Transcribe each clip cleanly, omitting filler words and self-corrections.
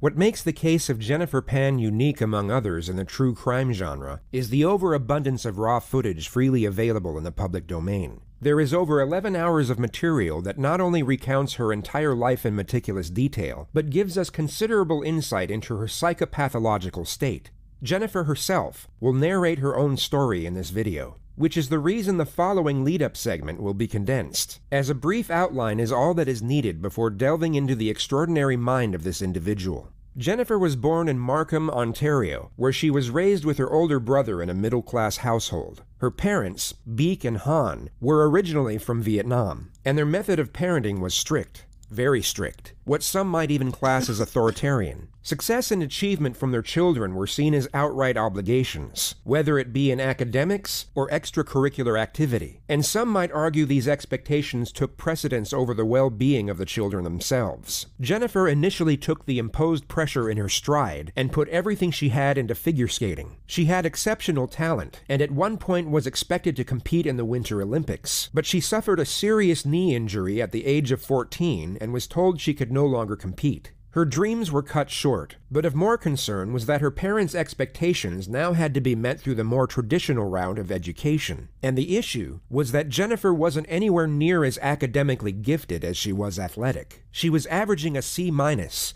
What makes the case of Jennifer Pan unique among others in the true crime genre is the overabundance of raw footage freely available in the public domain. There is over 11 hours of material that not only recounts her entire life in meticulous detail, but gives us considerable insight into her psychopathological state. Jennifer herself will narrate her own story in this video, which is the reason the following lead-up segment will be condensed, as a brief outline is all that is needed before delving into the extraordinary mind of this individual. Jennifer was born in Markham, Ontario, where she was raised with her older brother in a middle-class household. Her parents, Beek and Han, were originally from Vietnam, and their method of parenting was strict, very strict, what some might even class as authoritarian. Success and achievement from their children were seen as outright obligations, whether it be in academics or extracurricular activity, and some might argue these expectations took precedence over the well-being of the children themselves. Jennifer initially took the imposed pressure in her stride and put everything she had into figure skating. She had exceptional talent, and at one point was expected to compete in the Winter Olympics, but she suffered a serious knee injury at the age of 14 and was told she could no longer compete. Her dreams were cut short, but of more concern was that her parents' expectations now had to be met through the more traditional route of education. And the issue was that Jennifer wasn't anywhere near as academically gifted as she was athletic. She was averaging a C-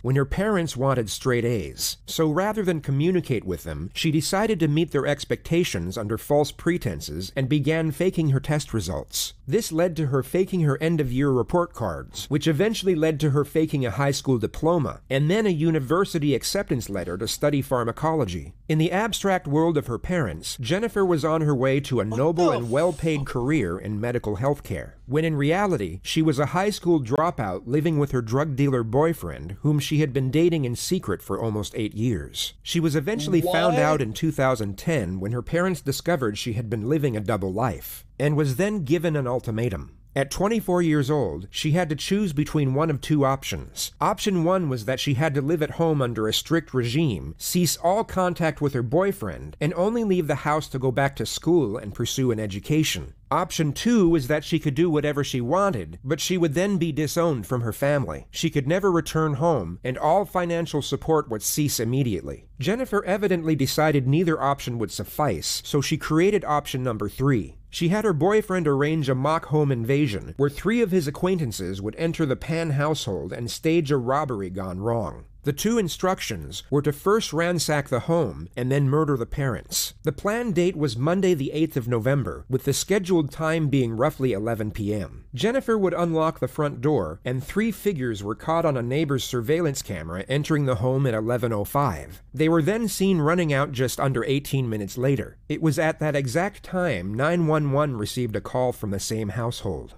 when her parents wanted straight A's. So rather than communicate with them, she decided to meet their expectations under false pretenses and began faking her test results. This led to her faking her end-of-year report cards, which eventually led to her faking a high school diploma, and then a university acceptance letter to study pharmacology. In the abstract world of her parents, Jennifer was on her way to a noble and well-paid career in medical health care, when in reality, she was a high school dropout living with her drug dealer boyfriend, whom she had been dating in secret for almost 8 years. She was eventually found out in 2010 when her parents discovered she had been living a double life, and was then given an ultimatum. At 24 years old, she had to choose between one of two options. Option one was that she had to live at home under a strict regime, cease all contact with her boyfriend, and only leave the house to go back to school and pursue an education. Option two was that she could do whatever she wanted, but she would then be disowned from her family. She could never return home, and all financial support would cease immediately. Jennifer evidently decided neither option would suffice, so she created option number 3. She had her boyfriend arrange a mock home invasion, where 3 of his acquaintances would enter the Pan household and stage a robbery gone wrong. The 2 instructions were to first ransack the home and then murder the parents. The planned date was Monday the 8th of November, with the scheduled time being roughly 11 p.m. Jennifer would unlock the front door, and 3 figures were caught on a neighbor's surveillance camera entering the home at 11:05. They were then seen running out just under 18 minutes later. It was at that exact time 911 received a call from the same household.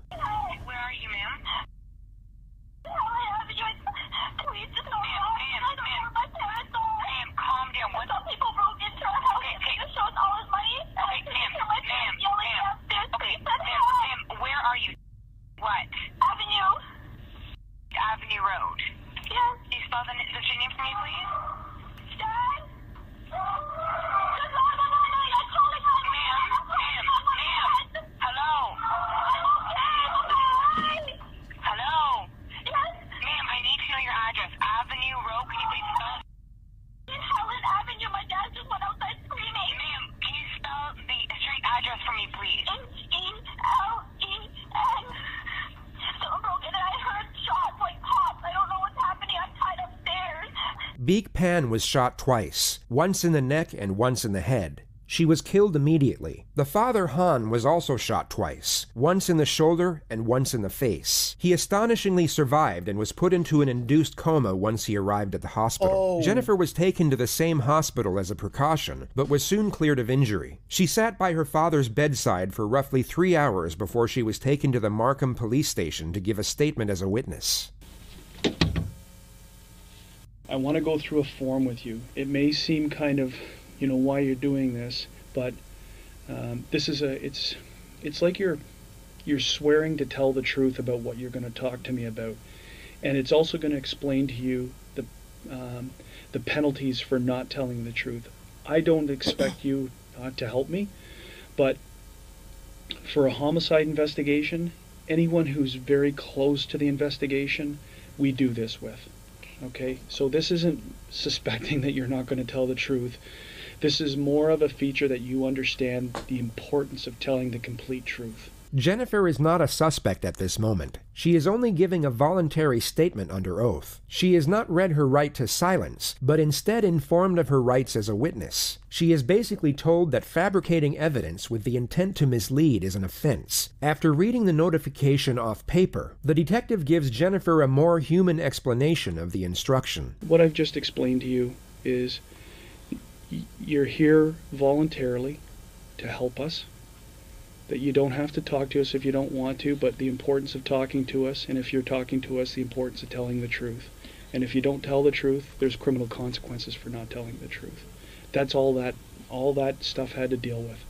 Beek Pan was shot twice, once in the neck and once in the head. She was killed immediately. The father, Han, was also shot twice, once in the shoulder and once in the face. He astonishingly survived and was put into an induced coma once he arrived at the hospital. Jennifer was taken to the same hospital as a precaution, but was soon cleared of injury. She sat by her father's bedside for roughly 3 hours before she was taken to the Markham police station to give a statement as a witness. I want to go through a form with you. It may seem kind of, why you're doing this, but this is it's like you're swearing to tell the truth about what you're going to talk to me about, and it's also going to explain to you the penalties for not telling the truth. I don't expect you to help me, but for a homicide investigation, anyone who's very close to the investigation, we do this with. Okay? So this isn't suspecting that you're not going to tell the truth. This is more of a feature that you understand the importance of telling the complete truth. Jennifer is not a suspect at this moment. She is only giving a voluntary statement under oath. She has not read her right to silence, but instead informed of her rights as a witness. She is basically told that fabricating evidence with the intent to mislead is an offense. After reading the notification off paper, the detective gives Jennifer a more human explanation of the instruction. What I've just explained to you is you're here voluntarily to help us, that you don't have to talk to us if you don't want to, but the importance of talking to us, and if you're talking to us, the importance of telling the truth. And if you don't tell the truth, there's criminal consequences for not telling the truth. That's all that stuff had to deal with.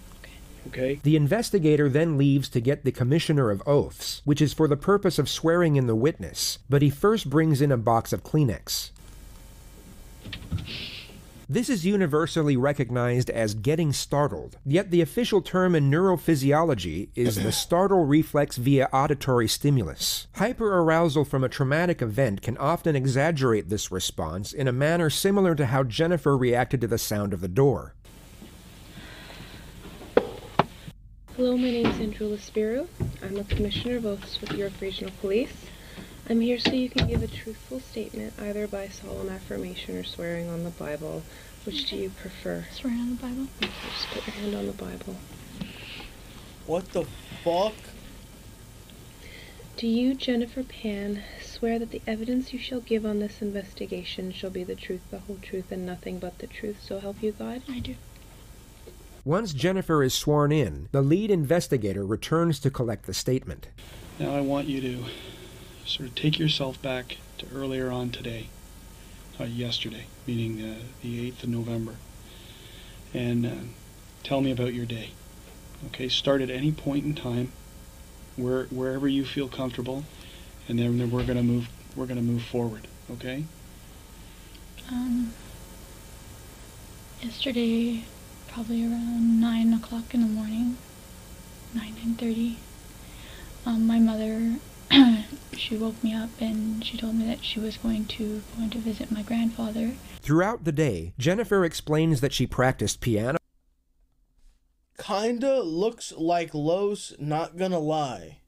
Okay? The investigator then leaves to get the Commissioner of Oaths, which is for the purpose of swearing in the witness, but he first brings in a box of Kleenex. This is universally recognized as getting startled, yet the official term in neurophysiology is the startle reflex via auditory stimulus. Hyperarousal from a traumatic event can often exaggerate this response in a manner similar to how Jennifer reacted to the sound of the door. Hello, my name is Andrew Spiro. I'm a Commissioner of Oaths with York Regional Police. I'm here so you can give a truthful statement, either by solemn affirmation or swearing on the Bible. Which do you prefer? Swearing on the Bible. Okay, just put your hand on the Bible. What the fuck? Do you, Jennifer Pan, swear that the evidence you shall give on this investigation shall be the truth, the whole truth, and nothing but the truth, so help you God? I do. Once Jennifer is sworn in, the lead investigator returns to collect the statement. Now I want you to sort of take yourself back to earlier on today, yesterday, meaning the 8th of November, and tell me about your day. Okay, start at any point in time, wherever you feel comfortable, and then we're gonna move forward. Okay. Yesterday, probably around 9 o'clock in the morning, 9:30. My mother. She woke me up and she told me that she was going to visit my grandfather. Throughout the day, Jennifer explains that she practiced piano. Kinda looks like Los, not gonna lie.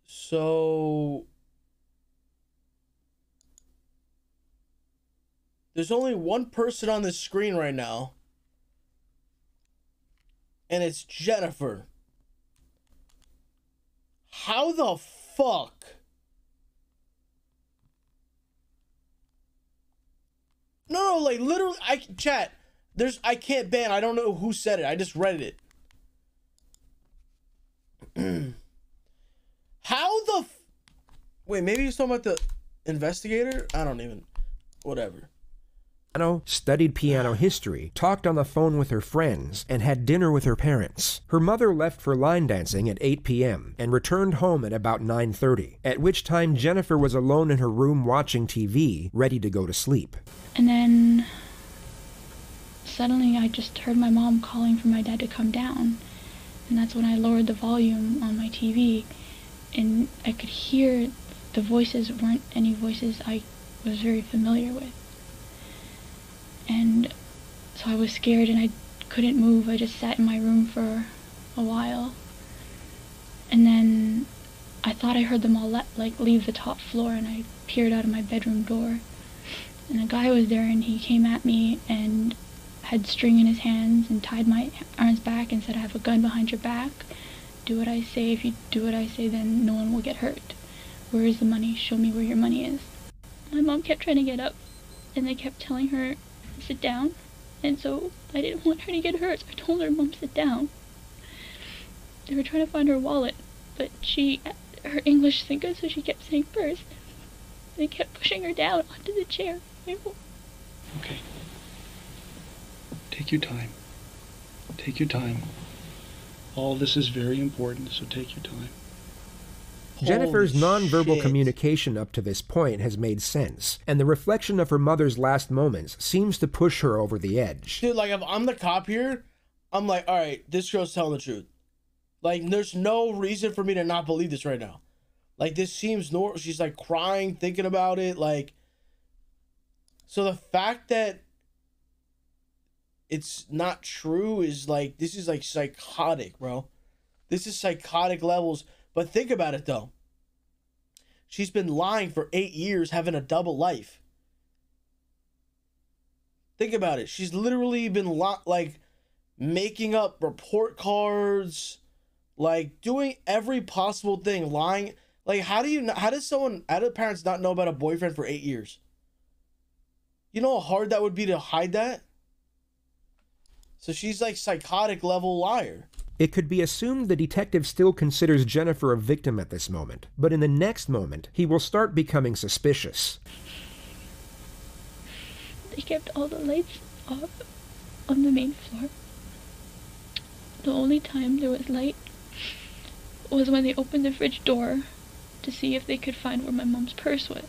So there's only one person on this screen right now, and it's Jennifer. How the fuck? No, like literally, chat. I can't ban. I don't know who said it. I just read it. How the? Wait, maybe he's talking about the investigator. I don't even. Whatever. Studied piano history, talked on the phone with her friends, and had dinner with her parents. Her mother left for line dancing at 8 p.m. and returned home at about 9:30, at which time Jennifer was alone in her room watching TV, ready to go to sleep. And then suddenly I just heard my mom calling for my dad to come down, and that's when I lowered the volume on my TV, and I could hear the voices weren't any voices I was very familiar with. And so I was scared and I couldn't move. I just sat in my room for a while. And then I thought I heard them all leave the top floor, and I peered out of my bedroom door. And a guy was there, and he came at me and had string in his hands and tied my arms back and said, "I have a gun behind your back. Do what I say. If you do what I say, then no one will get hurt. Where is the money? Show me where your money is." My mom kept trying to get up, and they kept telling her, "Sit down." And so I didn't want her to get hurt, so I told her, "Mom, sit down." They were trying to find her wallet, but her English isn't good, so she kept saying purse. They kept pushing her down onto the chair. Okay. Take your time. Take your time. All this is very important, so take your time. Jennifer's nonverbal shit. communication up to this point has made sense, and the reflection of her mother's last moments seems to push her over the edge. Dude, like, if I'm the cop here, I'm like, alright, this girl's telling the truth. Like, there's no reason for me to not believe this right now. Like, this seems normal. She's like crying, thinking about it. Like, so the fact that it's not true is like, this is like psychotic, bro. This is psychotic levels. But think about it though. She's been lying for 8 years, having a double life. Think about it. She's literally been like making up report cards, like doing every possible thing, lying. Like, how do parents not know about a boyfriend for 8 years? You know how hard that would be to hide that? So she's like psychotic level liar. It could be assumed the detective still considers Jennifer a victim at this moment, but in the next moment, he will start becoming suspicious. They kept all the lights off on the main floor. The only time there was light was when they opened the fridge door to see if they could find where my mom's purse was.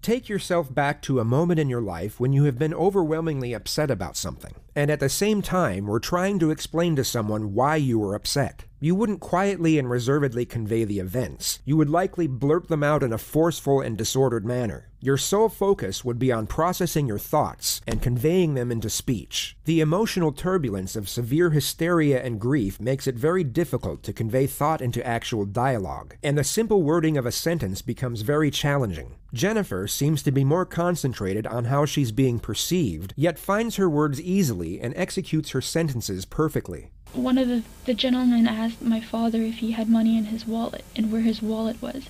Take yourself back to a moment in your life when you have been overwhelmingly upset about something, and at the same time were trying to explain to someone why you were upset. You wouldn't quietly and reservedly convey the events. You would likely blurt them out in a forceful and disordered manner. Your sole focus would be on processing your thoughts and conveying them into speech. The emotional turbulence of severe hysteria and grief makes it very difficult to convey thought into actual dialogue, and the simple wording of a sentence becomes very challenging. Jennifer seems to be more concentrated on how she's being perceived, yet finds her words easily and executes her sentences perfectly. One of the gentlemen asked my father if he had money in his wallet and where his wallet was.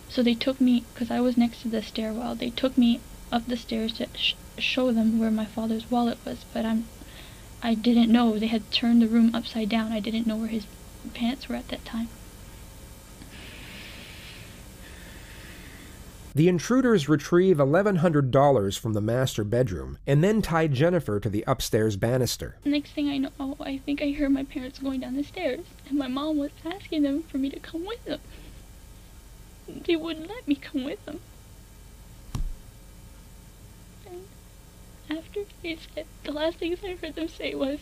So they took me, because I was next to the stairwell, they took me up the stairs to show them where my father's wallet was. But I didn't know. They had turned the room upside down. I didn't know where his pants were at that time. The intruders retrieve $1,100 from the master bedroom and then tie Jennifer to the upstairs banister. Next thing I know, I think I heard my parents going down the stairs, and my mom was asking them for me to come with them. They wouldn't let me come with them. And after they said, the last things I heard them say was,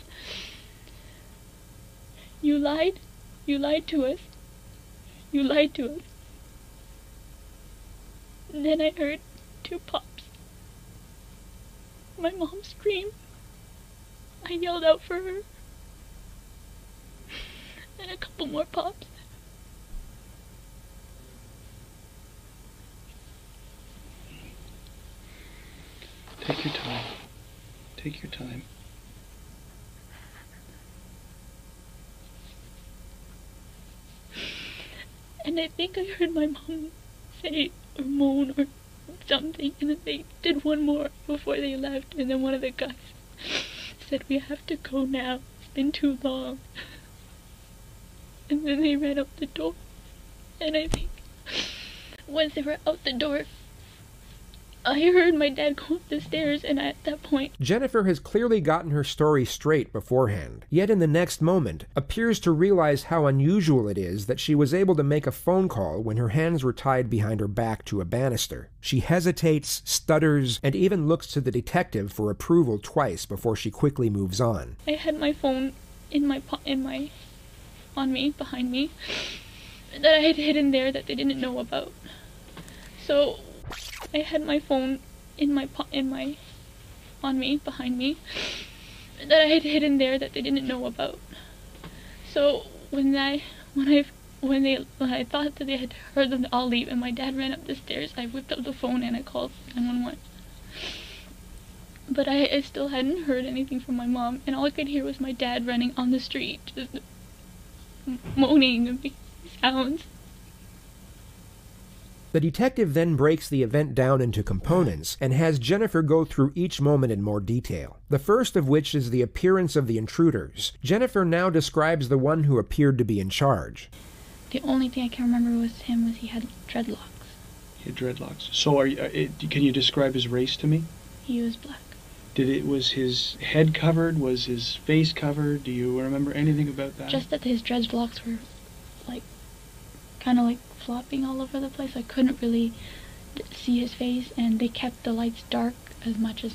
"You lied to us. You lied to us." And then I heard 2 pops. My mom screamed. I yelled out for her. And a couple more pops. Take your time. Take your time. And I think I heard my mom say or moan or something, and then they did one more before they left, and then one of the guys said, "We have to go now, it's been too long." And then they ran out the door, and I think once they were out the door, I heard my dad go up the stairs, and at that point... Jennifer has clearly gotten her story straight beforehand, yet in the next moment appears to realize how unusual it is that she was able to make a phone call when her hands were tied behind her back to a banister. She hesitates, stutters, and even looks to the detective for approval twice before she quickly moves on. I had my phone on me, behind me, that I had hidden there that they didn't know about. So I had my phone on me, behind me, that I had hidden there that they didn't know about. So when I thought that they had heard them all leave and my dad ran up the stairs, I whipped up the phone and I called 911. But I still hadn't heard anything from my mom, and all I could hear was my dad running on the street, just moaning and making sounds. The detective then breaks the event down into components and has Jennifer go through each moment in more detail. The first of which is the appearance of the intruders. Jennifer now describes the one who appeared to be in charge. The only thing I can remember was he had dreadlocks. He had dreadlocks. So can you describe his race to me? He was black. Was his head covered? Was his face covered? Do you remember anything about that? Just that his dreadlocks were kind of flopping all over the place. I couldn't really see his face, and they kept the lights dark as much as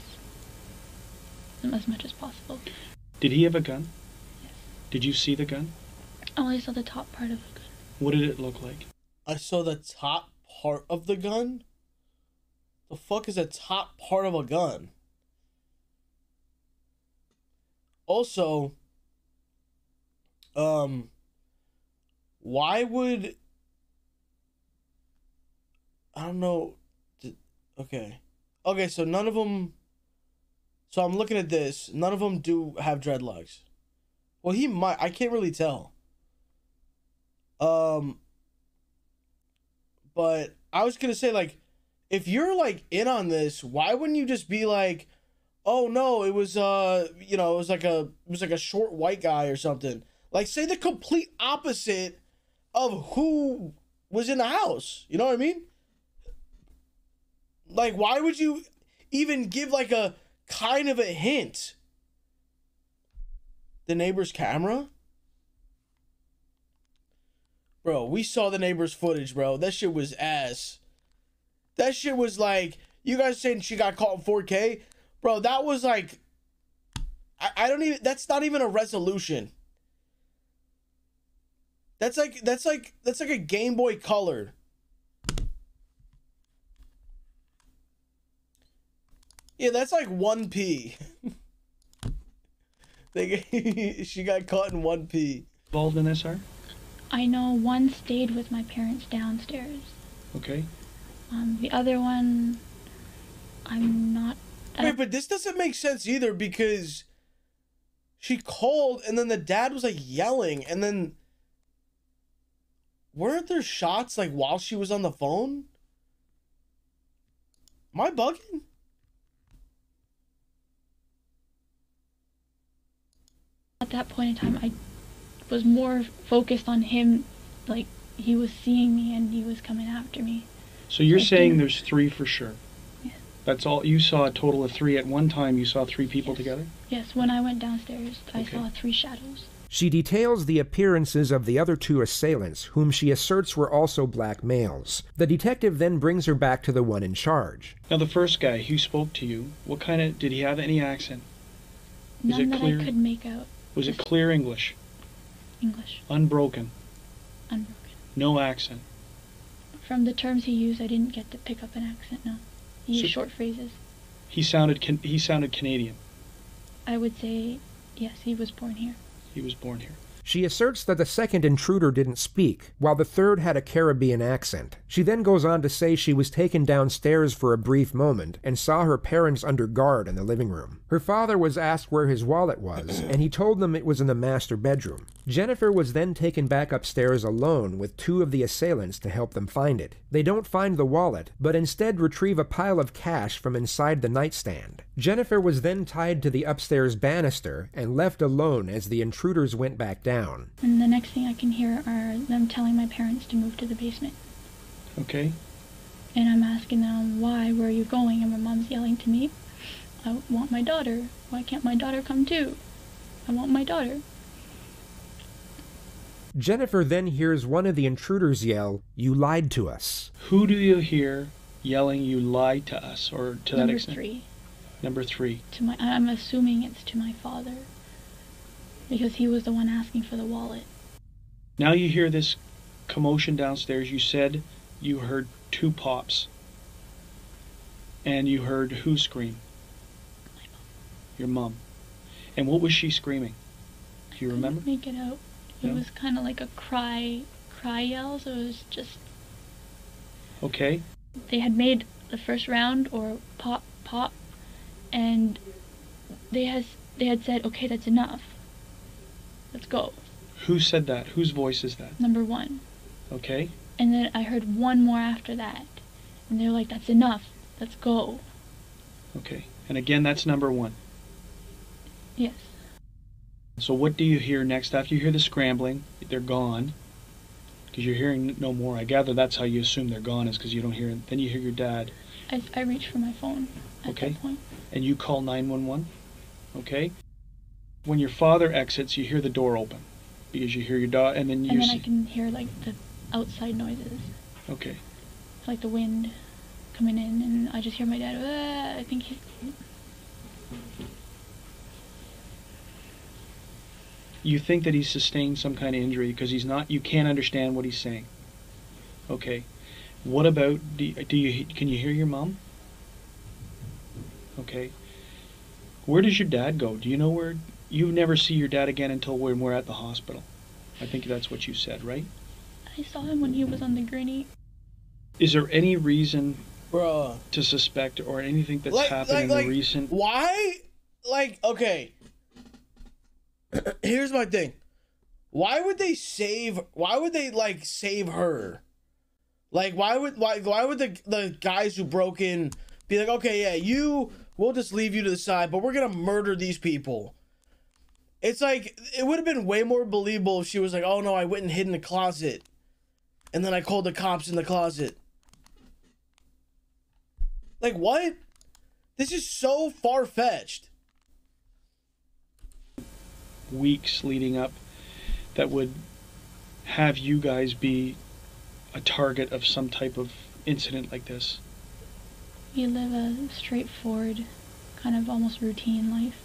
possible. Did he have a gun? Yes. Did you see the gun? only saw the top part of the gun. What did it look like? I saw the top part of the gun? The fuck is the top part of a gun? Also, why would... I don't know. Okay. Okay, so none of them... So I'm looking at this. None of them do have dreadlocks. Well, he might. I can't really tell. But I was gonna say, like, if you're like in on this, why wouldn't you just be like, oh no, it was you know, it was like a short white guy or something. Like, say the complete opposite of who was in the house. You know what I mean? Like, why would you even give like a kind of a hint? The neighbor's camera? Bro, we saw the neighbor's footage, bro. That shit was ass. That shit was like, you guys saying she got caught in 4K? Bro, that was like, I don't even, that's not even a resolution. That's like a Game Boy Color. Yeah, that's like 1p. She got caught in 1p. Involved in this, are? I know one stayed with my parents downstairs. Okay. The other one, I'm not... Wait, but this doesn't make sense either, because she called and then the dad was like yelling, and then weren't there shots like while she was on the phone? Am I bugging? At that point in time, I was more focused on him, like he was seeing me and he was coming after me. So you're saying there's 3 for sure? Yes. That's all, you saw a total of 3 at one time, you saw 3 people together? Yes, when I went downstairs, I Okay. saw 3 shadows. She details the appearances of the other 2 assailants, whom she asserts were also black males. The detective then brings her back to the one in charge. Now the first guy who spoke to you, what kind of, did he have any accent? Is None it that clear? I could make out. Was it clear English? English, Unbroken? unbroken. No accent? From the terms he used, I didn't get to pick up an accent, no. He used So- short phrases. He sounded Canadian. I would say, yes, he was born here. He was born here. She asserts that the second intruder didn't speak, while the third had a Caribbean accent. She then goes on to say she was taken downstairs for a brief moment and saw her parents under guard in the living room. Her father was asked where his wallet was, and he told them it was in the master bedroom. Jennifer was then taken back upstairs alone with 2 of the assailants to help them find it. They don't find the wallet, but instead retrieve a pile of cash from inside the nightstand. Jennifer was then tied to the upstairs banister and left alone as the intruders went back down. And the next thing I can hear are them telling my parents to move to the basement. Okay? And I'm asking them, why, where are you going? And my mom's yelling to me, I want my daughter. Why can't my daughter come too? I want my daughter. Jennifer then hears one of the intruders yell, "You lied to us." Who do you hear yelling, "You lied to us," or to that Number extent? 3. Number 3. I'm assuming it's to my father. Because he was the one asking for the wallet. Now you hear this commotion downstairs. You said you heard 2 pops. And you heard who scream? My mom. Your mom. And what was she screaming? Do you remember? Couldn't make it out. It No? was kind of like a cry yell, so it was just... Okay. They had made the first round, or pop, and they had said, okay, that's enough. Let's go. Who said that? Whose voice is that? Number 1. Okay. And then I heard one more after that. And they were like, that's enough. Let's go. Okay. And again, that's number 1. Yes. So what do you hear next? After you hear the scrambling, they're gone. Because you're hearing no more. I gather that's how you assume they're gone, is because you don't hear it. Then you hear your dad. I reached for my phone at Okay. that point. And you call 911. Okay. When your father exits, you hear the door open. Because you hear your dog, and then you And then see... I can hear like the outside noises. Okay. Like the wind coming in, and I just hear my dad, I think he's... You think that he's sustained some kind of injury because he's not. You can't understand what he's saying. Okay. What about? Can you hear your mom? Okay. Where does your dad go? Do you know where? You never see your dad again until when we're at the hospital. I think that's what you said, right? I saw him when he was on the gurney. Is there any reason, Bruh, to suspect or anything that's happened in the recent? Why? Like, okay. Here's my thing. Why would they save her? Like, why would the guys who broke in be like, okay, yeah, we'll just leave you to the side, but we're gonna murder these people? It's like, it would have been way more believable if she was like, oh no, I went and hid in the closet, and then I called the cops in the closet. Like, what? This is so far-fetched. Weeks leading up that would have you guys be a target of some type of incident like this? We live a straightforward, kind of almost routine life.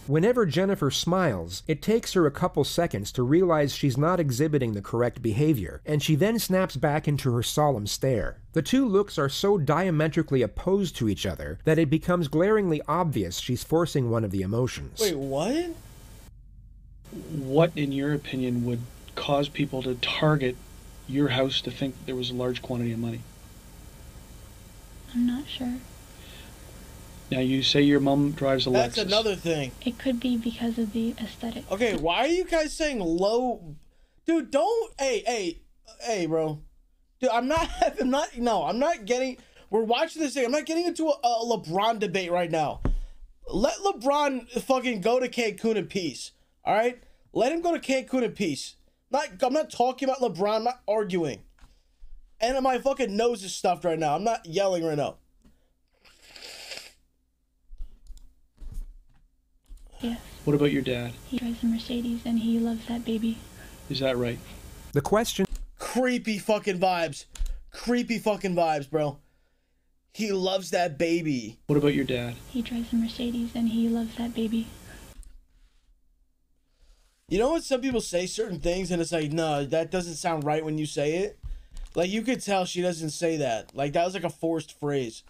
Whenever Jennifer smiles, it takes her a couple seconds to realize she's not exhibiting the correct behavior, and she then snaps back into her solemn stare. The two looks are so diametrically opposed to each other that it becomes glaringly obvious she's forcing one of the emotions. Wait, what? What, in your opinion, would cause people to target your house to think that there was a large quantity of money? I'm not sure. Now, you say your mom drives a Lexus. That's another thing. It could be because of the aesthetic. Okay, why are you guys saying low? Dude, don't. Hey, bro. Dude, I'm not getting. We're watching this thing. I'm not getting into a LeBron debate right now. Let LeBron fucking go to Cancun in peace. All right? Let him go to Cancun in peace. I'm not talking about LeBron. I'm not arguing. And my fucking nose is stuffed right now. I'm not yelling right now. Yes. What about your dad? He drives a Mercedes and he loves that baby. Is that right? The question... Creepy fucking vibes. Creepy fucking vibes, bro. He loves that baby. What about your dad? He drives a Mercedes and he loves that baby. You know what, some people say certain things and it's like, no, that doesn't sound right when you say it. Like, you could tell she doesn't say that. Like, that was like a forced phrase.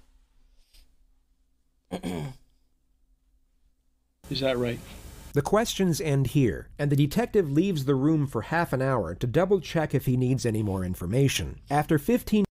Is that right? The questions end here, and the detective leaves the room for half an hour to double-check if he needs any more information. After 15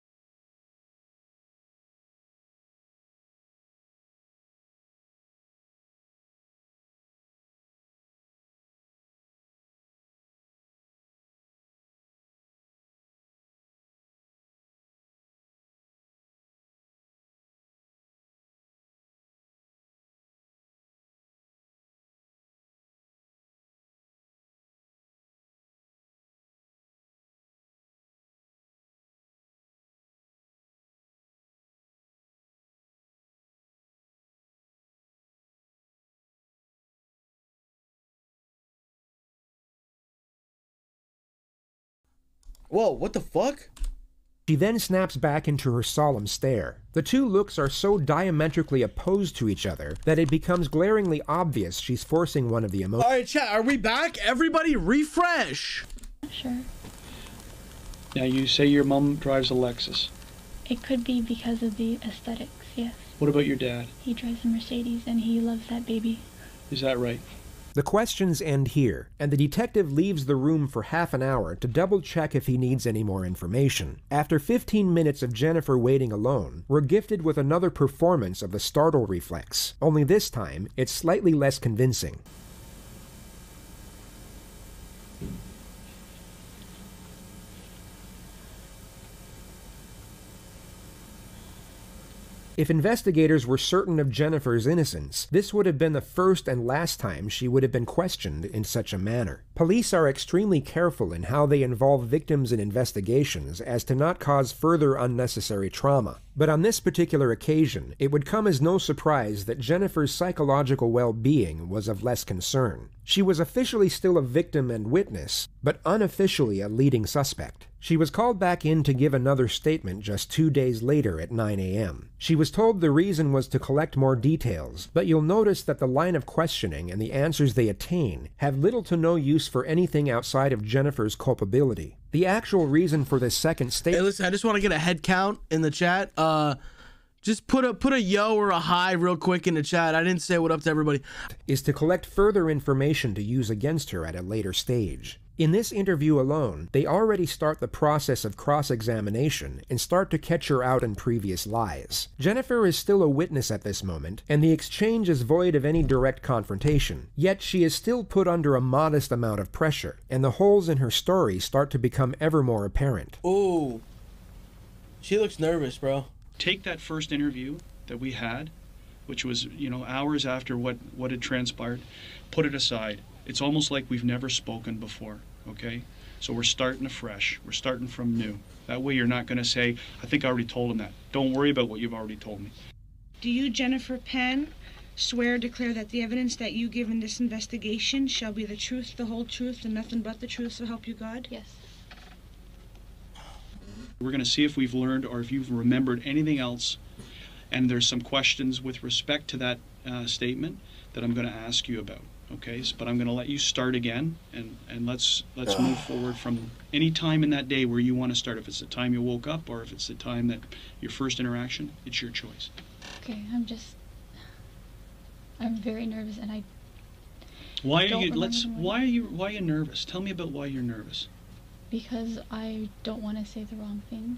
Whoa, what the fuck? She then snaps back into her solemn stare. The two looks are so diametrically opposed to each other that it becomes glaringly obvious she's forcing one of the emotions. Alright, chat, are we back? Everybody refresh! Not sure. Now, you say your mom drives a Lexus. It could be because of the aesthetics, yes. What about your dad? He drives a Mercedes and he loves that baby. Is that right? The questions end here, and the detective leaves the room for half an hour to double-check if he needs any more information. After 15 minutes of Jennifer waiting alone, we're gifted with another performance of the startle reflex, only this time it's slightly less convincing. If investigators were certain of Jennifer's innocence, this would have been the first and last time she would have been questioned in such a manner. Police are extremely careful in how they involve victims in investigations as to not cause further unnecessary trauma. But on this particular occasion, it would come as no surprise that Jennifer's psychological well-being was of less concern. She was officially still a victim and witness, but unofficially a leading suspect. She was called back in to give another statement just 2 days later at 9 a.m. She was told the reason was to collect more details, but you'll notice that the line of questioning and the answers they attain have little to no use for anything outside of Jennifer's culpability. The actual reason for this second statement... Hey, listen, I just want to get a head count in the chat. Just put a yo or a hi real quick in the chat. I didn't say what up to everybody. ...is to collect further information to use against her at a later stage. In this interview alone, they already start the process of cross-examination and start to catch her out in previous lies. Jennifer is still a witness at this moment, and the exchange is void of any direct confrontation. Yet she is still put under a modest amount of pressure, and the holes in her story start to become ever more apparent. Ooh. She looks nervous, bro. Take that first interview that we had, which was, hours after what had transpired, put it aside. It's almost like we've never spoken before, okay? So we're starting afresh. We're starting from new. That way you're not going to say, I think I already told him that. Don't worry about what you've already told me. Do you, Jennifer Penn, swear or declare that the evidence that you give in this investigation shall be the truth, the whole truth, and nothing but the truth, so help you God? Yes. We're going to see if we've learned or if you've remembered anything else. And there's some questions with respect to that statement that I'm going to ask you about. Okay, but I'm going to let you start again, and let's move forward from any time in that day where you want to start. If it's the time you woke up or if it's the time that your first interaction, it's your choice. Okay, I'm very nervous, and Why are you nervous? Tell me about why you're nervous. Because I don't want to say the wrong things.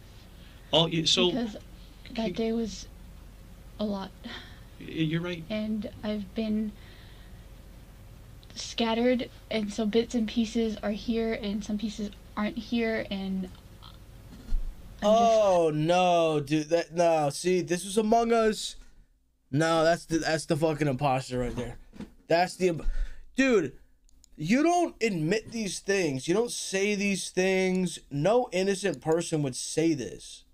Because that day was a lot. You're right. And I've been scattered, and so bits and pieces are here and some pieces aren't here, and no, dude, see, this was Among Us. No, that's the fucking imposter right there. Dude, you don't admit these things, you don't say these things. No innocent person would say this,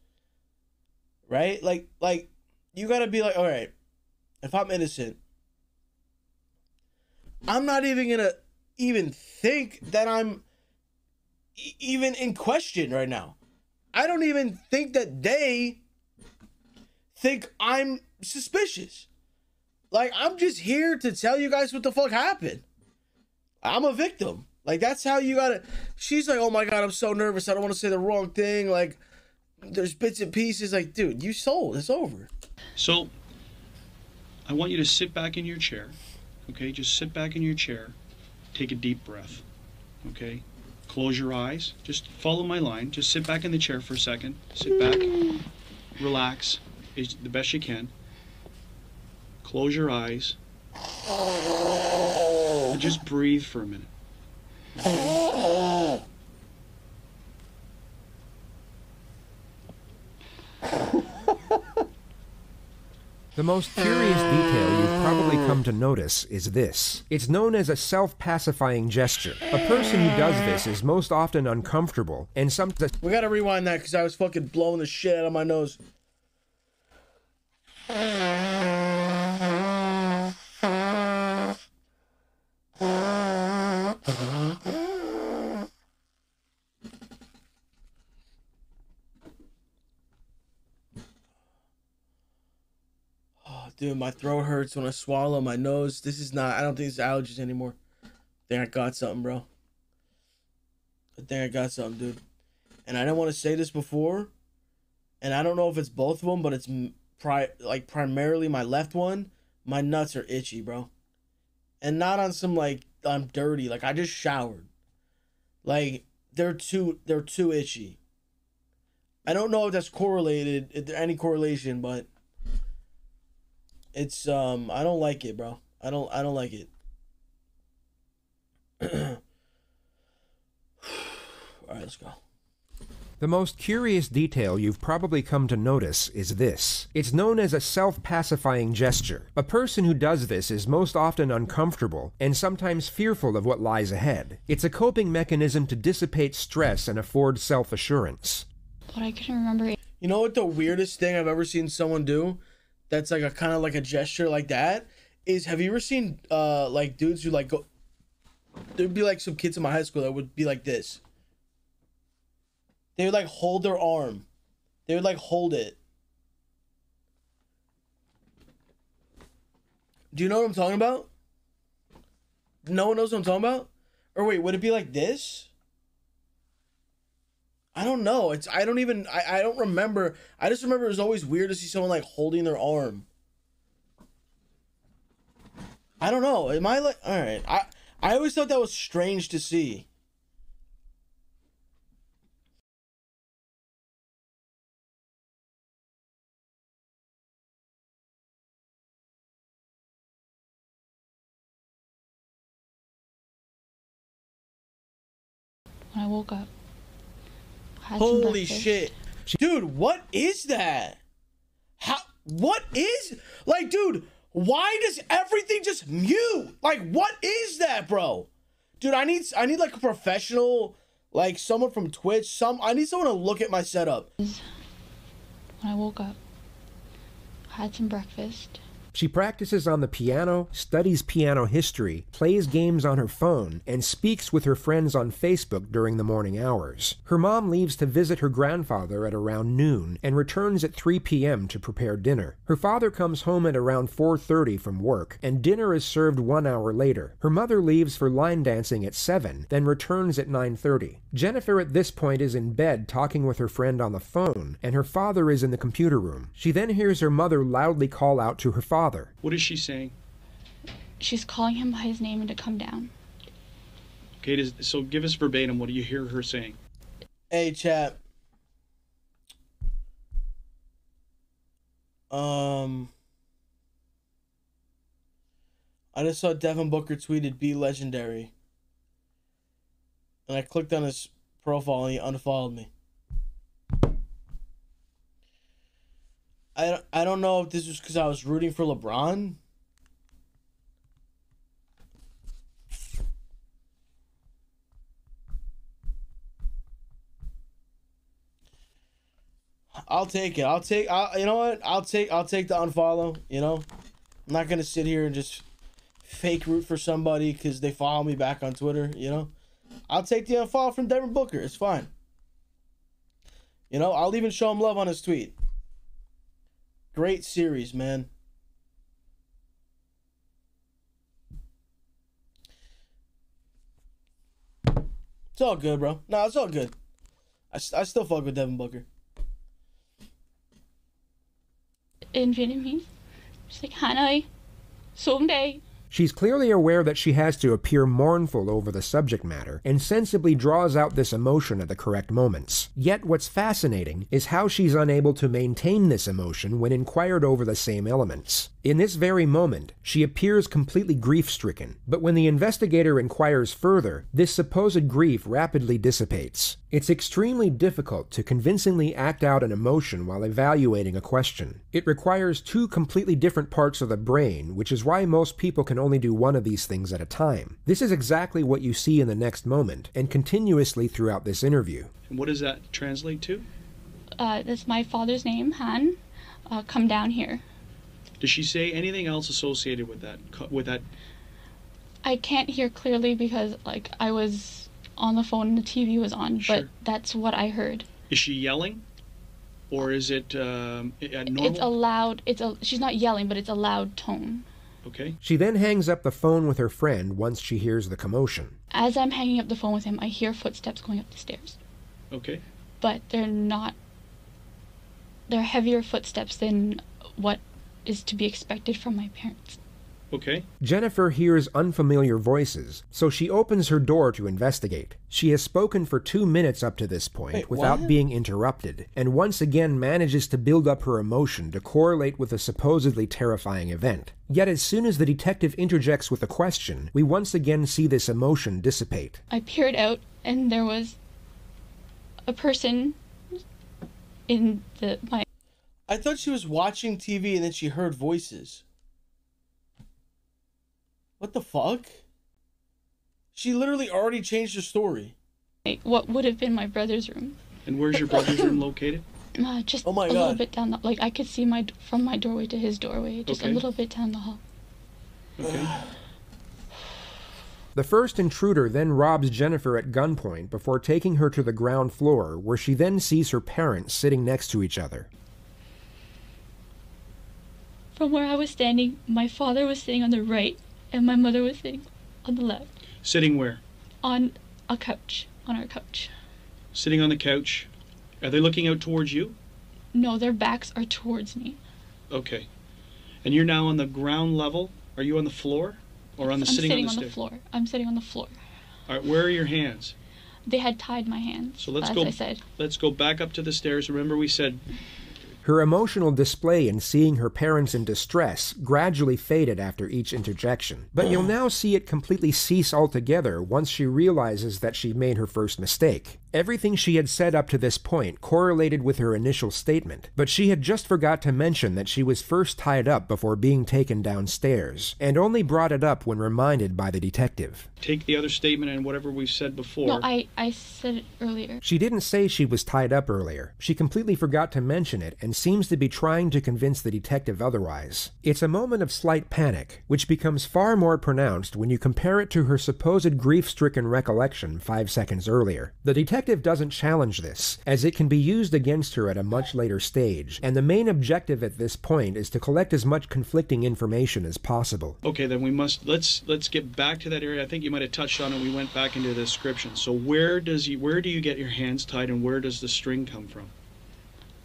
right? Like you gotta be like, all right, if I'm innocent, I'm not even gonna think that I'm even in question right now. I don't even think that they think I'm suspicious. Like, I'm just here to tell you guys what the fuck happened. I'm a victim. Like, that's how you gotta... She's like, oh my God, I'm so nervous. I don't want to say the wrong thing. Like, there's bits and pieces. Like, dude, you sold. It's over. So, I want you to sit back in your chair. Okay, just sit back in your chair, take a deep breath, okay? Close your eyes, just follow my line, just sit back in the chair for a second, sit back, relax, as the best you can, close your eyes, and just breathe for a minute. Okay? The most curious detail you've probably come to notice is this. It's known as a self-pacifying gesture. A person who does this is most often uncomfortable, and sometimes... We gotta rewind that because I was fucking blowing the shit out of my nose. Dude, my throat hurts when I swallow. My nose. This is not... I don't think it's allergies anymore. I think I got something, bro. I think I got something, dude. And I didn't want to say this before. And I don't know if it's both of them, but it's primarily my left one. My nuts are itchy, bro. And not on some, like, I'm dirty. Like, I just showered. Like, they're too itchy. I don't know if that's correlated, if there's any correlation, but... It's I don't like it, bro. I don't like it. All right, let's go. The most curious detail you've probably come to notice is this. It's known as a self-pacifying gesture. A person who does this is most often uncomfortable and sometimes fearful of what lies ahead. It's a coping mechanism to dissipate stress and afford self-assurance. But I can remember it. You know what the weirdest thing I've ever seen someone do that's like a kind of like a gesture like that is, have you ever seen like dudes who like go, there'd be like some kids in my high school that would be like this. They would like hold their arm. They would like hold it. Do you know what I'm talking about? No one knows what I'm talking about? Or wait, would it be like this? I don't know. I don't remember. I just remember it was always weird to see someone like holding their arm. I don't know. Am I like, all right. I always thought that was strange to see. When I woke up, I had some Holy breakfast. shit. Dude, what is that? What is, like, dude, why does everything just mute? Like, what is that, bro? Dude, I need like a professional, like someone from Twitch, I need someone to look at my setup. When I woke up, I had some breakfast. She practices on the piano, studies piano history, plays games on her phone, and speaks with her friends on Facebook during the morning hours. Her mom leaves to visit her grandfather at around noon and returns at 3 p.m. to prepare dinner. Her father comes home at around 4:30 from work, and dinner is served 1 hour later. Her mother leaves for line dancing at 7, then returns at 9:30. Jennifer at this point is in bed talking with her friend on the phone, and her father is in the computer room. She then hears her mother loudly call out to her father. What is she saying? She's calling him by his name and to come down. Okay, so give us verbatim. What do you hear her saying? Hey, chat. I just saw Devin Booker tweeted "Be legendary," and I clicked on his profile and he unfollowed me. I don't know if this was because I was rooting for LeBron. I'll take it. You know what? I'll take the unfollow, you know? I'm not going to sit here and just fake root for somebody because they follow me back on Twitter, you know? I'll take the unfollow from Devin Booker. It's fine. You know, I'll even show him love on his tweet. Great series, man. It's all good, bro. No, it's all good. I still fuck with Devin Booker. In Vietnamese, she's like, Hanoi, someday. She's clearly aware that she has to appear mournful over the subject matter, and sensibly draws out this emotion at the correct moments. Yet what's fascinating is how she's unable to maintain this emotion when inquired over the same elements. In this very moment, she appears completely grief-stricken, but when the investigator inquires further, this supposed grief rapidly dissipates. It's extremely difficult to convincingly act out an emotion while evaluating a question. It requires two completely different parts of the brain, which is why most people can only do one of these things at a time. This is exactly what you see in the next moment, and continuously throughout this interview. And what does that translate to? That's my father's name, Han. Come down here. Does she say anything else associated with that? I can't hear clearly because, like, I was on the phone and the TV was on, Sure. but that's what I heard. Is she yelling? Or is it normal? It's a loud, she's not yelling, but it's a loud tone. Okay. She then hangs up the phone with her friend once she hears the commotion. As I'm hanging up the phone with him, I hear footsteps going up the stairs. Okay. But they're heavier footsteps than what is to be expected from my parents. Okay. Jennifer hears unfamiliar voices, so she opens her door to investigate. She has spoken for 2 minutes up to this point Wait, without what? being interrupted, and once again manages to build up her emotion to correlate with a supposedly terrifying event. Yet as soon as the detective interjects with a question, we once again see this emotion dissipate. I peered out, and there was a person in my... I thought she was watching TV and then she heard voices. What the fuck? She literally already changed her story. what would have been my brother's room. And where's your brother's room located? Just Oh my a little God. bit down the, like, I could see from my doorway to his doorway, just Okay. a little bit down the hall. Okay. The first intruder then robs Jennifer at gunpoint before taking her to the ground floor, where she then sees her parents sitting next to each other. From where I was standing, my father was sitting on the right, and my mother was sitting on the left, Sitting where? on a couch, on our couch. Sitting on the couch. Are they looking out towards you? No, their backs are towards me. Okay. And you're now on the ground level? Are you on the floor? Or on the I'm sitting on the on the stairs? floor. I'm sitting on the floor. All right, where are your hands? They had tied my hands, So let's as go. I said. Let's go back up to the stairs. Remember we said Her emotional display in seeing her parents in distress gradually faded after each interjection, but you'll now see it completely cease altogether once she realizes that she made her first mistake. Everything she had said up to this point correlated with her initial statement, but she had just forgot to mention that she was first tied up before being taken downstairs, and only brought it up when reminded by the detective. take the other statement and whatever we've said before. No, I said it earlier. She didn't say she was tied up earlier. She completely forgot to mention it and seems to be trying to convince the detective otherwise. It's a moment of slight panic, which becomes far more pronounced when you compare it to her supposed grief-stricken recollection 5 seconds earlier. The detective doesn't challenge this, as it can be used against her at a much later stage, and the main objective at this point is to collect as much conflicting information as possible. Okay, then we must let's get back to that area. I think you might have touched on it. We went back into the description. So where do you get your hands tied, and where does the string come from?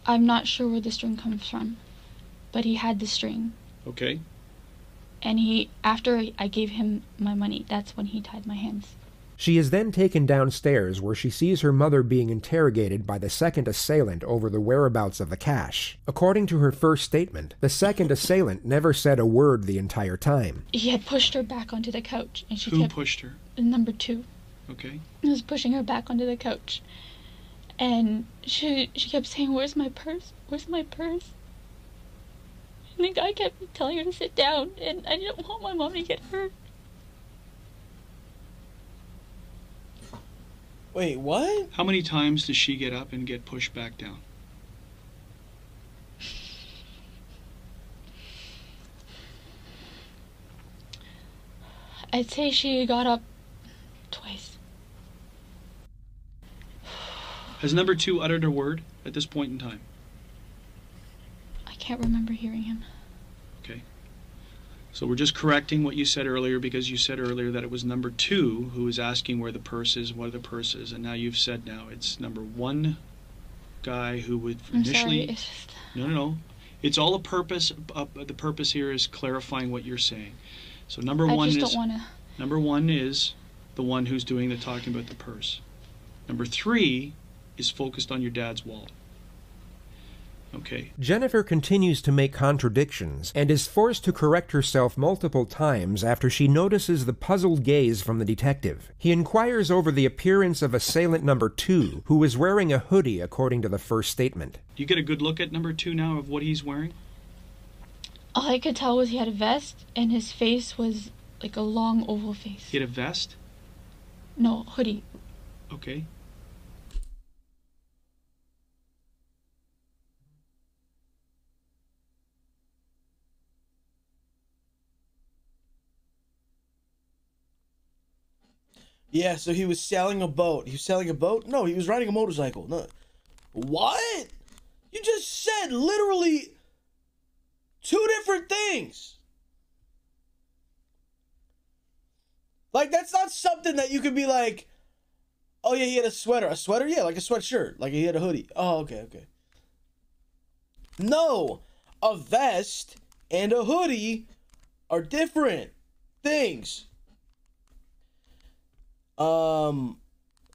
I'm not sure where the string comes from, but he had the string. Okay. And after I gave him my money, that's when he tied my hands. She is then taken downstairs where she sees her mother being interrogated by the second assailant over the whereabouts of the cash. According to her first statement, the second assailant never said a word the entire time. He had pushed her back onto the couch, and she Who kept... pushed her? Number 2. Okay. He was pushing her back onto the couch. And she kept saying, "Where's my purse? Where's my purse?" And the guy kept telling her to sit down, and I didn't want my mom to get hurt. Wait, what? How many times does she get up and get pushed back down? I'd say she got up twice. Has number 2 uttered a word at this point in time? I can't remember hearing him. Okay. So we're just correcting what you said earlier, because you said earlier that it was number 2 who was asking where the purse is, what the purse is, and now you've said now it's number 1 guy who would I'm initially... sorry, it's just... No. It's all a purpose. The purpose here is clarifying what you're saying. So number 1 I just is... don't want to... Number 1 is the one who's doing the talking about the purse. Number 3 is focused on your dad's wallet. Okay. Jennifer continues to make contradictions and is forced to correct herself multiple times after she notices the puzzled gaze from the detective. He inquires over the appearance of assailant number 2, who is wearing a hoodie according to the first statement. Do you get a good look at number 2 now of what he's wearing? All I could tell was he had a vest, and his face was like a long oval face. He had a vest? No, hoodie. Okay. Yeah, so he was sailing a boat. He was sailing a boat? No, he was riding a motorcycle. No. What? You just said literally 2 different things. Like, that's not something that you could be like, oh yeah, he had a sweater. A sweater? Yeah, like a sweatshirt. Like he had a hoodie. Oh, okay. No, a vest and a hoodie are different things.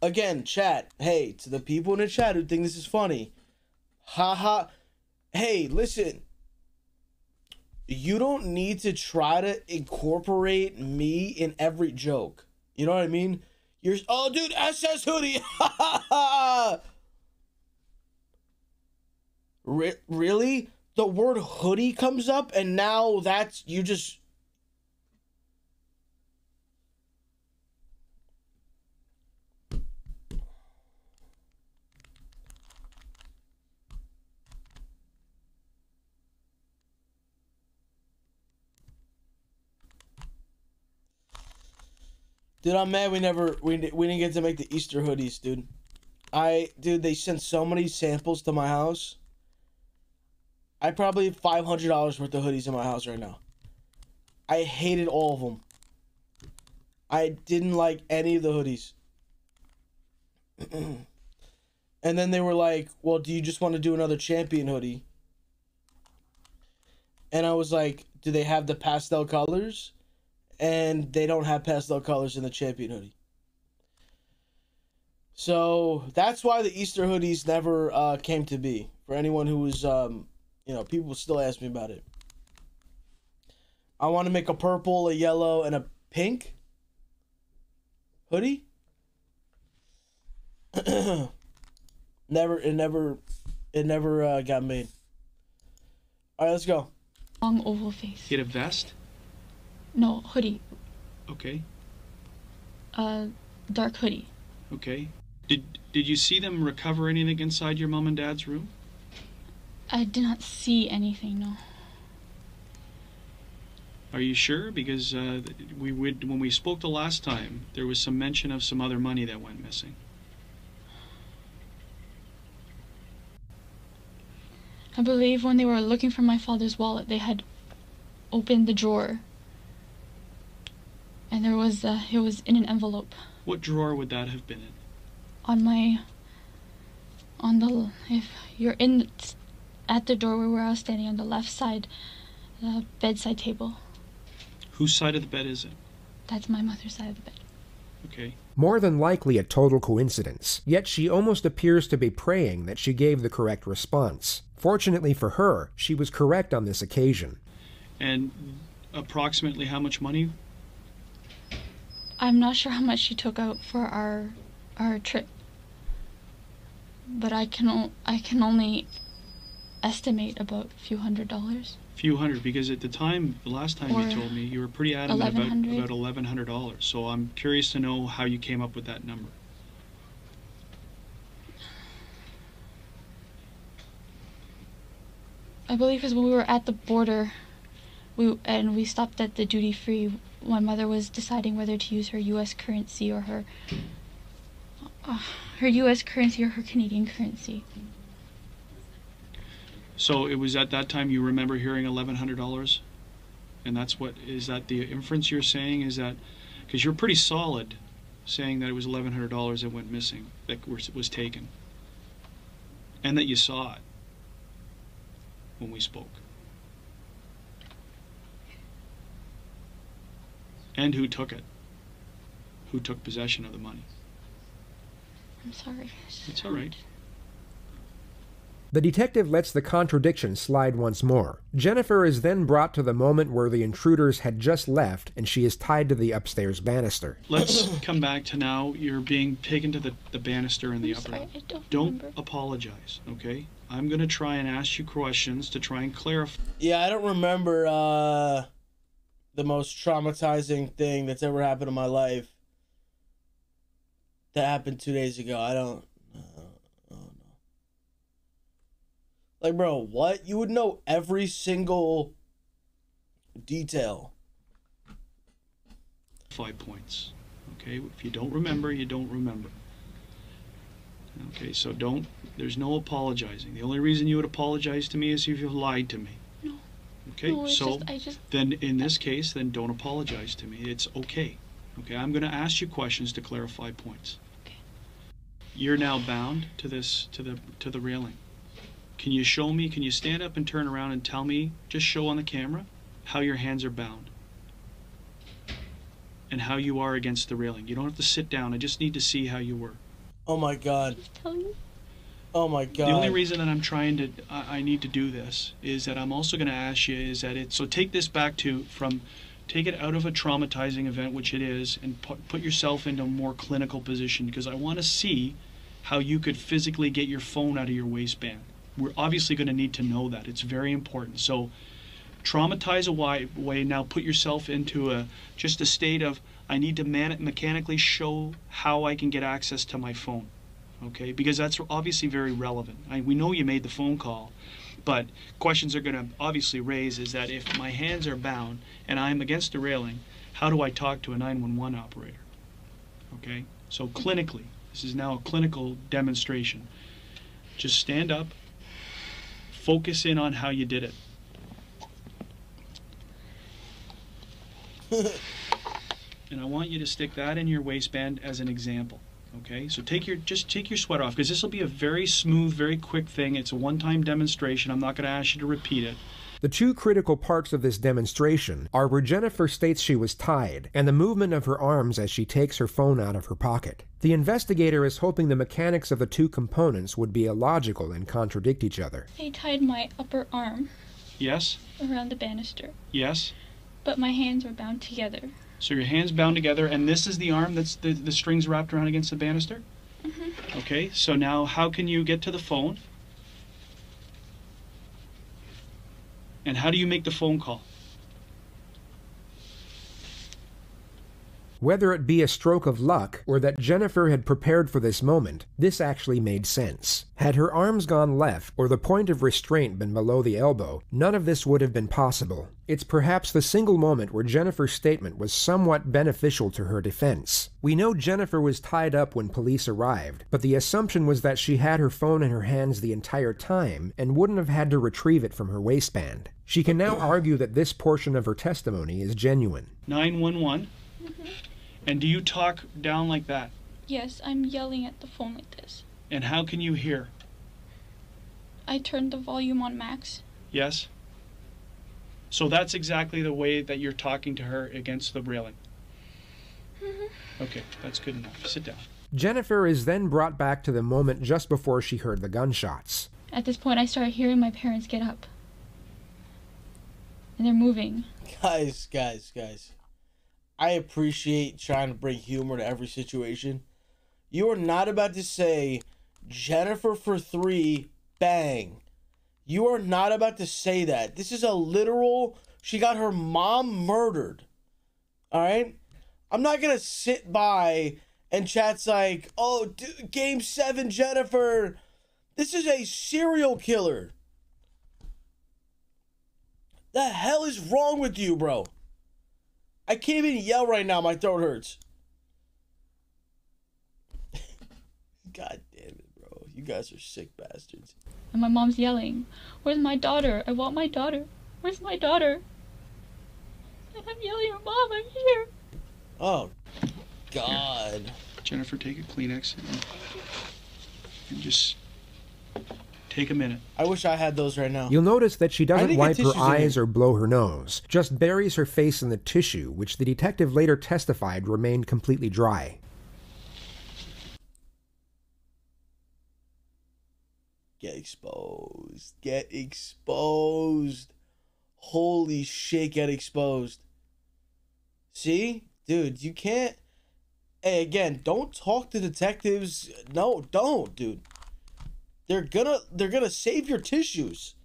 Again, chat. Hey, to the people in the chat who think this is funny. Haha. Hey, listen. You don't need to try to incorporate me in every joke. You know what I mean? You're, oh, dude, SS hoodie. Ha ha ha. Really? The word hoodie comes up and now that's, you just... Dude, I'm mad we didn't get to make the Easter hoodies, dude. Dude, they sent so many samples to my house. I probably have $500 worth of hoodies in my house right now. I hated all of them. I didn't like any of the hoodies. And then they were like, well, do you just want to do another Champion hoodie? And I was like, do they have the pastel colors? And they don't have pastel colors in the Champion hoodie. So that's why the Easter hoodies never came to be. For anyone who was, people still ask me about it. I want to make a purple, a yellow, and a pink hoodie. It never got made. All right, let's go. Long oval face. Get a vest? No, hoodie. Okay. Dark hoodie. Okay. Did you see them recover anything inside your mom and dad's room? I did not see anything, no. Are you sure? Because when we spoke the last time, there was some mention of some other money that went missing. I believe when they were looking for my father's wallet, they had opened the drawer. And it was in an envelope. What drawer would that have been in? If you're at the doorway where I was standing on the left side, the bedside table. Whose side of the bed is it? That's my mother's side of the bed. Okay. More than likely a total coincidence, yet she almost appears to be praying that she gave the correct response. Fortunately for her, she was correct on this occasion. And approximately how much money? I'm not sure how much she took out for our trip, but I can only estimate about a few $100s. Few hundred, because at the last time you told me, you were pretty adamant about $1,100. So I'm curious to know how you came up with that number. I believe because when we were at the border, we stopped at the duty free. My mother was deciding whether to use her U.S. currency or her U.S. currency or her Canadian currency. So it was at that time you remember hearing $1,100, and is that the inference you're saying? Is that because you're pretty solid saying that it was $1,100 that went missing, that was taken, and that you saw it when we spoke, and who took it? Who took possession of the money? I'm sorry. It's all right. The detective lets the contradiction slide once more. Jennifer is then brought to the moment where the intruders had just left and she is tied to the upstairs banister. Let's come back to now. You're being taken to the banister in the upper. Sorry, I don't apologize, okay? I'm going to try and ask you questions to try and clarify. Yeah, I don't remember the most traumatizing thing that's ever happened in my life. That happened 2 days ago. I don't know. Like, bro, what? You would know every single detail. 5 points, okay? If you don't remember, you don't remember. Okay, so there's no apologizing. The only reason you would apologize to me is if you've lied to me. No. Okay, No, so then in this case, then don't apologize to me. It's okay. Okay, I'm going to ask you questions to clarify points. Okay. You're now bound to the railing. Can you show me, can you stand up and turn around and tell me, just show on the camera, how your hands are bound? And how you are against the railing. You don't have to sit down. I just need to see how you were. Oh my God. Tell you. Oh my God. The only reason that I need to do this is that I'm also going to ask you is that so take this back take it out of a traumatizing event, which it is, and put yourself into a more clinical position, because I want to see how you could physically get your phone out of your waistband. We're obviously going to need to know that. It's very important. So traumatize away. Now put yourself into just a state of, I need to mechanically show how I can get access to my phone. Okay, because that's obviously very relevant. We know you made the phone call, but questions are going to obviously raise is that if my hands are bound and I'm against the railing, how do I talk to a 911 operator? Okay? So clinically, this is now a clinical demonstration. Just stand up, focus in on how you did it. And I want you to stick that in your waistband as an example. Okay, so just take your sweater off, because this will be a very smooth, very quick thing. It's a one-time demonstration. I'm not going to ask you to repeat it. The two critical parts of this demonstration are where Jennifer states she was tied, and the movement of her arms as she takes her phone out of her pocket. The investigator is hoping the mechanics of the two components would be illogical and contradict each other. They tied my upper arm Yes? around the banister, Yes? but my hands were bound together. So your hands bound together, and this is the arm that's the strings wrapped around against the banister? Mm-hmm. Okay, so now how can you get to the phone? And how do you make the phone call? Whether it be a stroke of luck or that Jennifer had prepared for this moment, this actually made sense. Had her arms gone left or the point of restraint been below the elbow, none of this would have been possible. It's perhaps the single moment where Jennifer's statement was somewhat beneficial to her defense. We know Jennifer was tied up when police arrived, but the assumption was that she had her phone in her hands the entire time and wouldn't have had to retrieve it from her waistband. She can now argue that this portion of her testimony is genuine. 911? Mm-hmm. And do you talk down like that? Yes, I'm yelling at the phone like this. And how can you hear? I turned the volume on max. Yes? So that's exactly the way that you're talking to her against the railing. Mm-hmm. Okay, that's good enough. Sit down. Jennifer is then brought back to the moment just before she heard the gunshots. At this point, I started hearing my parents get up. And they're moving. Guys. I appreciate trying to bring humor to every situation. You are not about to say, Jennifer for 3, bang. You are not about to say that. This is a literal, she got her mom murdered. Alright? I'm not going to sit by and chat's like, oh, game 7, Jennifer. This is a serial killer. The hell is wrong with you, bro? I can't even yell right now. My throat hurts. God damn it, bro. You guys are sick bastards. And my mom's yelling, "Where's my daughter? I want my daughter. Where's my daughter?" And I'm yelling, "Mom, I'm here." Oh, God. Here. Jennifer, take a Kleenex and just take a minute. I wish I had those right now. You'll notice that she doesn't wipe her eyes or or blow her nose, just buries her face in the tissue, which the detective later testified remained completely dry. Get exposed. Get exposed. Holy shit, get exposed. See? Dude, you can't... Hey, again, don't talk to detectives. No, don't, dude. They're gonna save your tissues.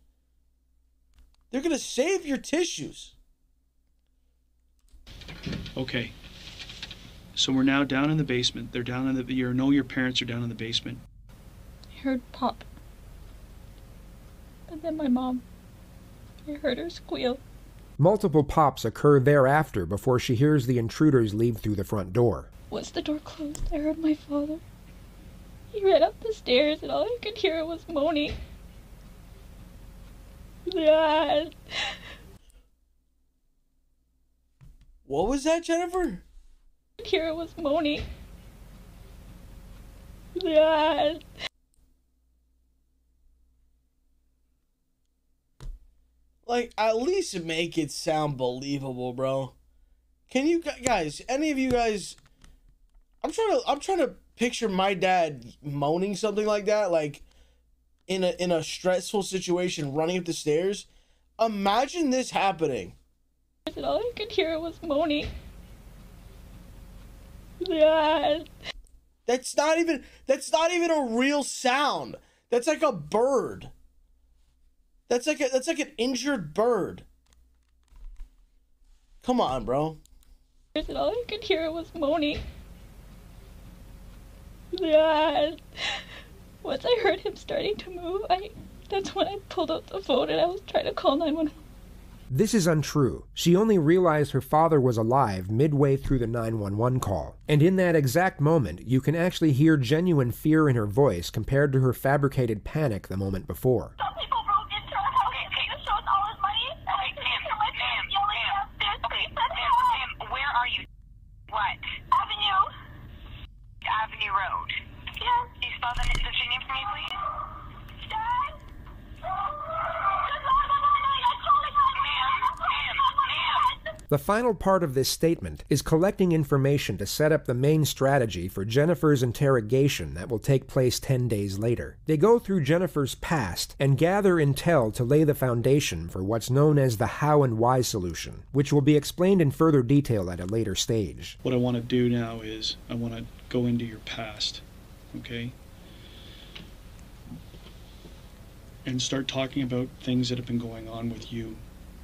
They're gonna save your tissues. Okay. So we're now down in the basement. They're down in the... You know your parents are down in the basement. I heard pop. And then my mom. I heard her squeal. Multiple pops occur thereafter before she hears the intruders leave through the front door. Once the door closed, I heard my father. He ran up the stairs and all I could hear was moaning. Dad. What was that, Jennifer? I could hear it was moaning. Dad. Like, at least make it sound believable, bro. Can you guys, any of you guys... I'm trying to picture my dad moaning something like that, like in a stressful situation, running up the stairs. Imagine this happening. And all I could hear was moaning. Dad. That's not even a real sound. That's like a bird. That's like an injured bird. Come on, bro. And all I could hear was moaning. Dad. Once I heard him starting to move, that's when I pulled out the phone and I was trying to call 911. This is untrue. She only realized her father was alive midway through the 911 call. And in that exact moment, you can actually hear genuine fear in her voice compared to her fabricated panic the moment before. Some people broke into our house and paid us all his money. And I came to my parents yelling downstairs. Ma'am, where are you? What? Avenue Road. Yeah. Can you spell the name for me, please? Dad? Ma'am. The final part of this statement is collecting information to set up the main strategy for Jennifer's interrogation that will take place 10 days later. They go through Jennifer's past and gather intel to lay the foundation for what's known as the how and why solution, which will be explained in further detail at a later stage. What I want to do now is I want to go into your past, okay? And start talking about things that have been going on with you.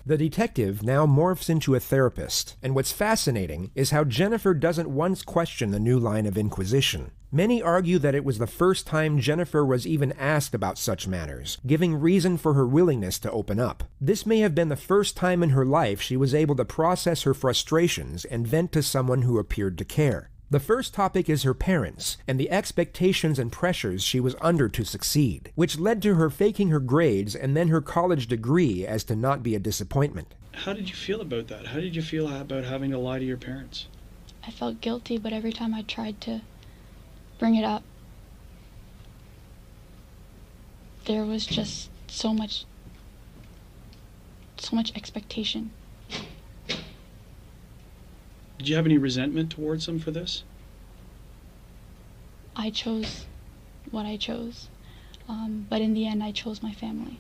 The detective now morphs into a therapist, and what's fascinating is how Jennifer doesn't once question the new line of inquisition. Many argue that it was the first time Jennifer was even asked about such matters, giving reason for her willingness to open up. This may have been the first time in her life she was able to process her frustrations and vent to someone who appeared to care. The first topic is her parents, and the expectations and pressures she was under to succeed, which led to her faking her grades and then her college degree as to not be a disappointment. How did you feel about that? How did you feel about having to lie to your parents? I felt guilty, but every time I tried to bring it up, there was just so much expectation. Did you have any resentment towards them for this? I chose what I chose, but in the end I chose my family.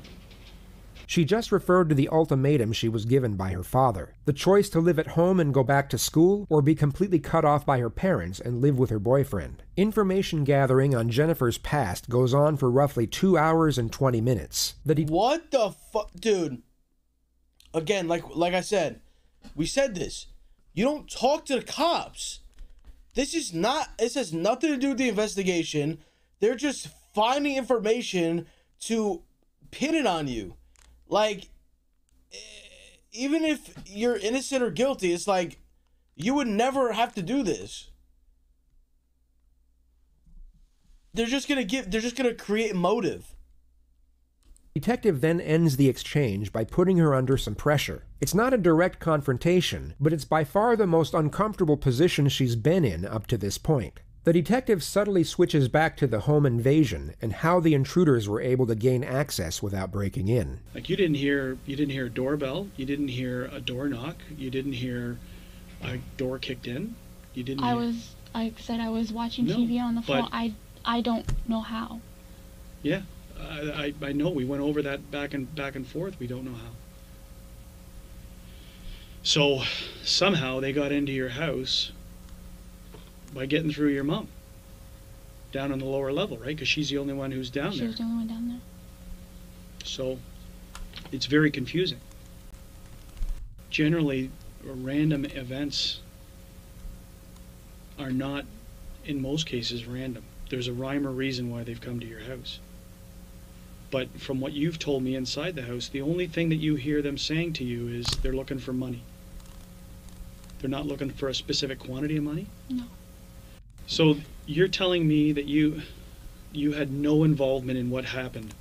She just referred to the ultimatum she was given by her father, the choice to live at home and go back to school, or be completely cut off by her parents and live with her boyfriend. Information gathering on Jennifer's past goes on for roughly 2 hours and 20 minutes. What the fuck? Dude, again, like I said, we said this. You don't talk to the cops. This has nothing to do with the investigation. They're just finding information to pin it on you. Like, even if you're innocent or guilty, it's like, you would never have to do this. They're just gonna create motive. Detective then ends the exchange by putting her under some pressure. It's not a direct confrontation, but it's by far the most uncomfortable position she's been in up to this point. The detective subtly switches back to the home invasion and how the intruders were able to gain access without breaking in. Like you didn't hear a doorbell, you didn't hear a door knock, you didn't hear a door kicked in, you didn't. I was watching TV on the phone. I don't know how. Yeah. I know we went over that back and forth. We don't know how. So somehow they got into your house by getting through your mom down on the lower level, right? Because she's the only one who's down there. She was the only one down there. So it's very confusing. Generally, random events are not, in most cases, random. There's a rhyme or reason why they've come to your house. But from what you've told me inside the house, the only thing that you hear them saying to you is they're looking for money. They're not looking for a specific quantity of money? No. So you're telling me that you had no involvement in what happened,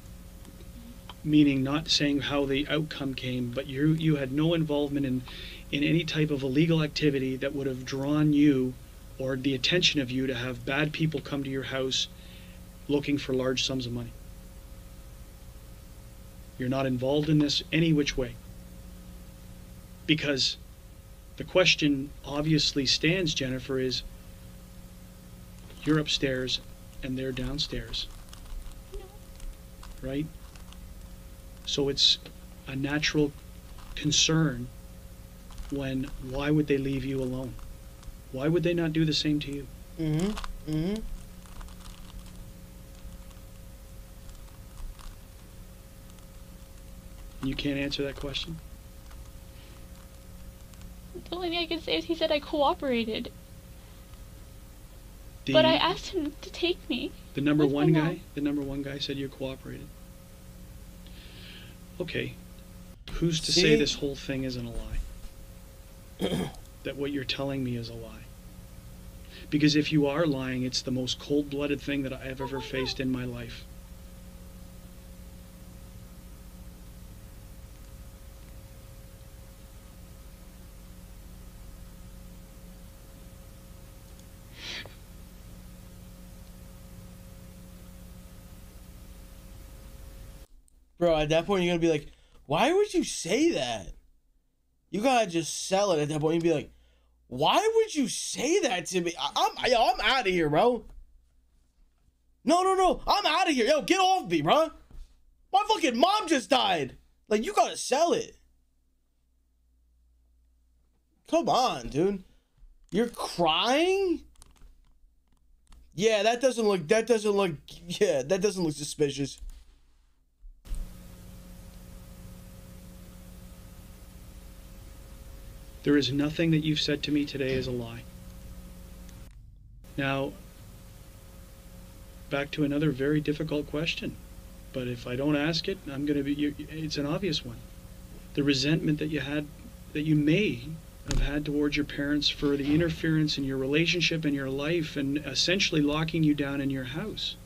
meaning not saying how the outcome came, but you had no involvement in any type of illegal activity that would have drawn you or the attention of you to have bad people come to your house looking for large sums of money. You're not involved in this any which way. Because the question obviously stands, Jennifer, is you're upstairs and they're downstairs. Right? So it's a natural concern when, why would they leave you alone? Why would they not do the same to you? Mm-hmm. Mm-hmm. You can't answer that question? The only thing I can say is he said I cooperated. But I asked him to take me. The number one guy? The number one guy said you cooperated. Okay. Who's to See? say this whole thing isn't a lie? That what you're telling me is a lie? Because if you are lying, it's the most cold-blooded thing that I have ever faced in my life. Bro, at that point, you're going to be like, why would you say that? You got to just sell it at that point. You'd be like, why would you say that to me? I'm out of here, bro. No. I'm out of here. Yo, get off me, bro. My fucking mom just died. Like, you got to sell it. Come on, dude. You're crying? Yeah, that doesn't look suspicious. There is nothing that you've said to me today is a lie. Now, back to another very difficult question. But if I don't ask it, it's an obvious one. The resentment that you may have had towards your parents for the interference in your relationship and your life and essentially locking you down in your house.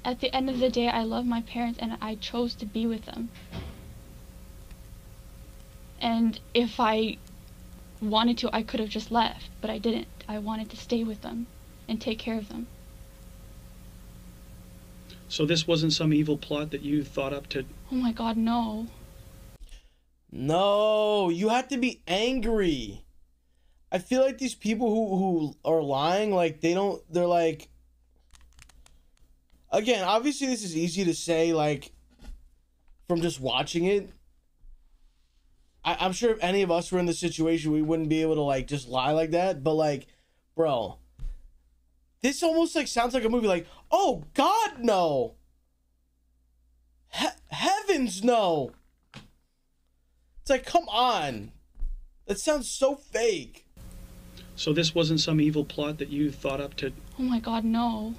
At the end of the day, I love my parents and I chose to be with them. And if I wanted to, I could have just left, but I didn't. I wanted to stay with them and take care of them. So this wasn't some evil plot that you thought up to... Oh my God, no. No, you have to be angry. I feel like these people who are lying, like, they're like... Again, obviously this is easy to say, like, from just watching it. I'm sure if any of us were in this situation, we wouldn't be able to, like, just lie like that. But, like, bro, this almost, like, sounds like a movie. Like, oh, God, no. Heavens, no. It's like, come on. That sounds so fake. So this wasn't some evil plot that you thought up to... Oh my God, no.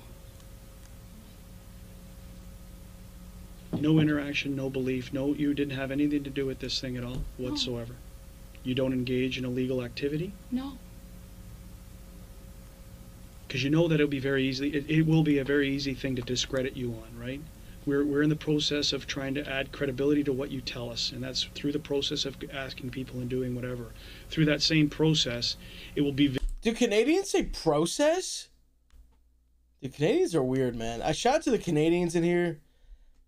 No interaction, no belief, you didn't have anything to do with this thing at all whatsoever. You don't engage in illegal activity? No. Because you know that it will be a very easy thing to discredit you on, right? We're in the process of trying to add credibility to what you tell us, and that's through the process of asking people and doing whatever. Through that same process, it will be... Do Canadians say process? The Canadians are weird, man. I shout out to the Canadians in here.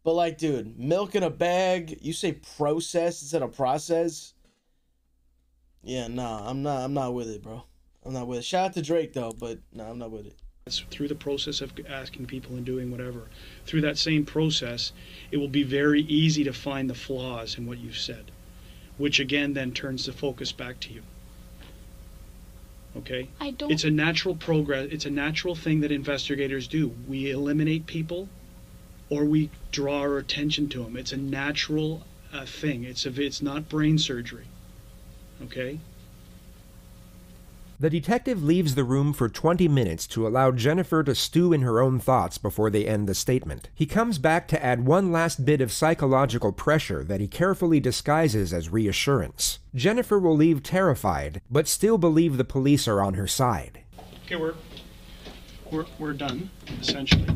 But, like, dude, milk in a bag, you say process instead of process? Yeah, nah, I'm not with it, bro. I'm not with it. Shout out to Drake, though, but nah, I'm not with it. It's through the process of asking people and doing whatever. Through that same process, it will be very easy to find the flaws in what you've said, which, again, then turns the focus back to you. Okay? It's a natural progress. It's a natural thing that investigators do. We eliminate people, or we draw our attention to them. It's a natural thing. It's not brain surgery. Okay? The detective leaves the room for 20 minutes to allow Jennifer to stew in her own thoughts before they end the statement. He comes back to add one last bit of psychological pressure that he carefully disguises as reassurance. Jennifer will leave terrified, but still believe the police are on her side. Okay, we're done, essentially.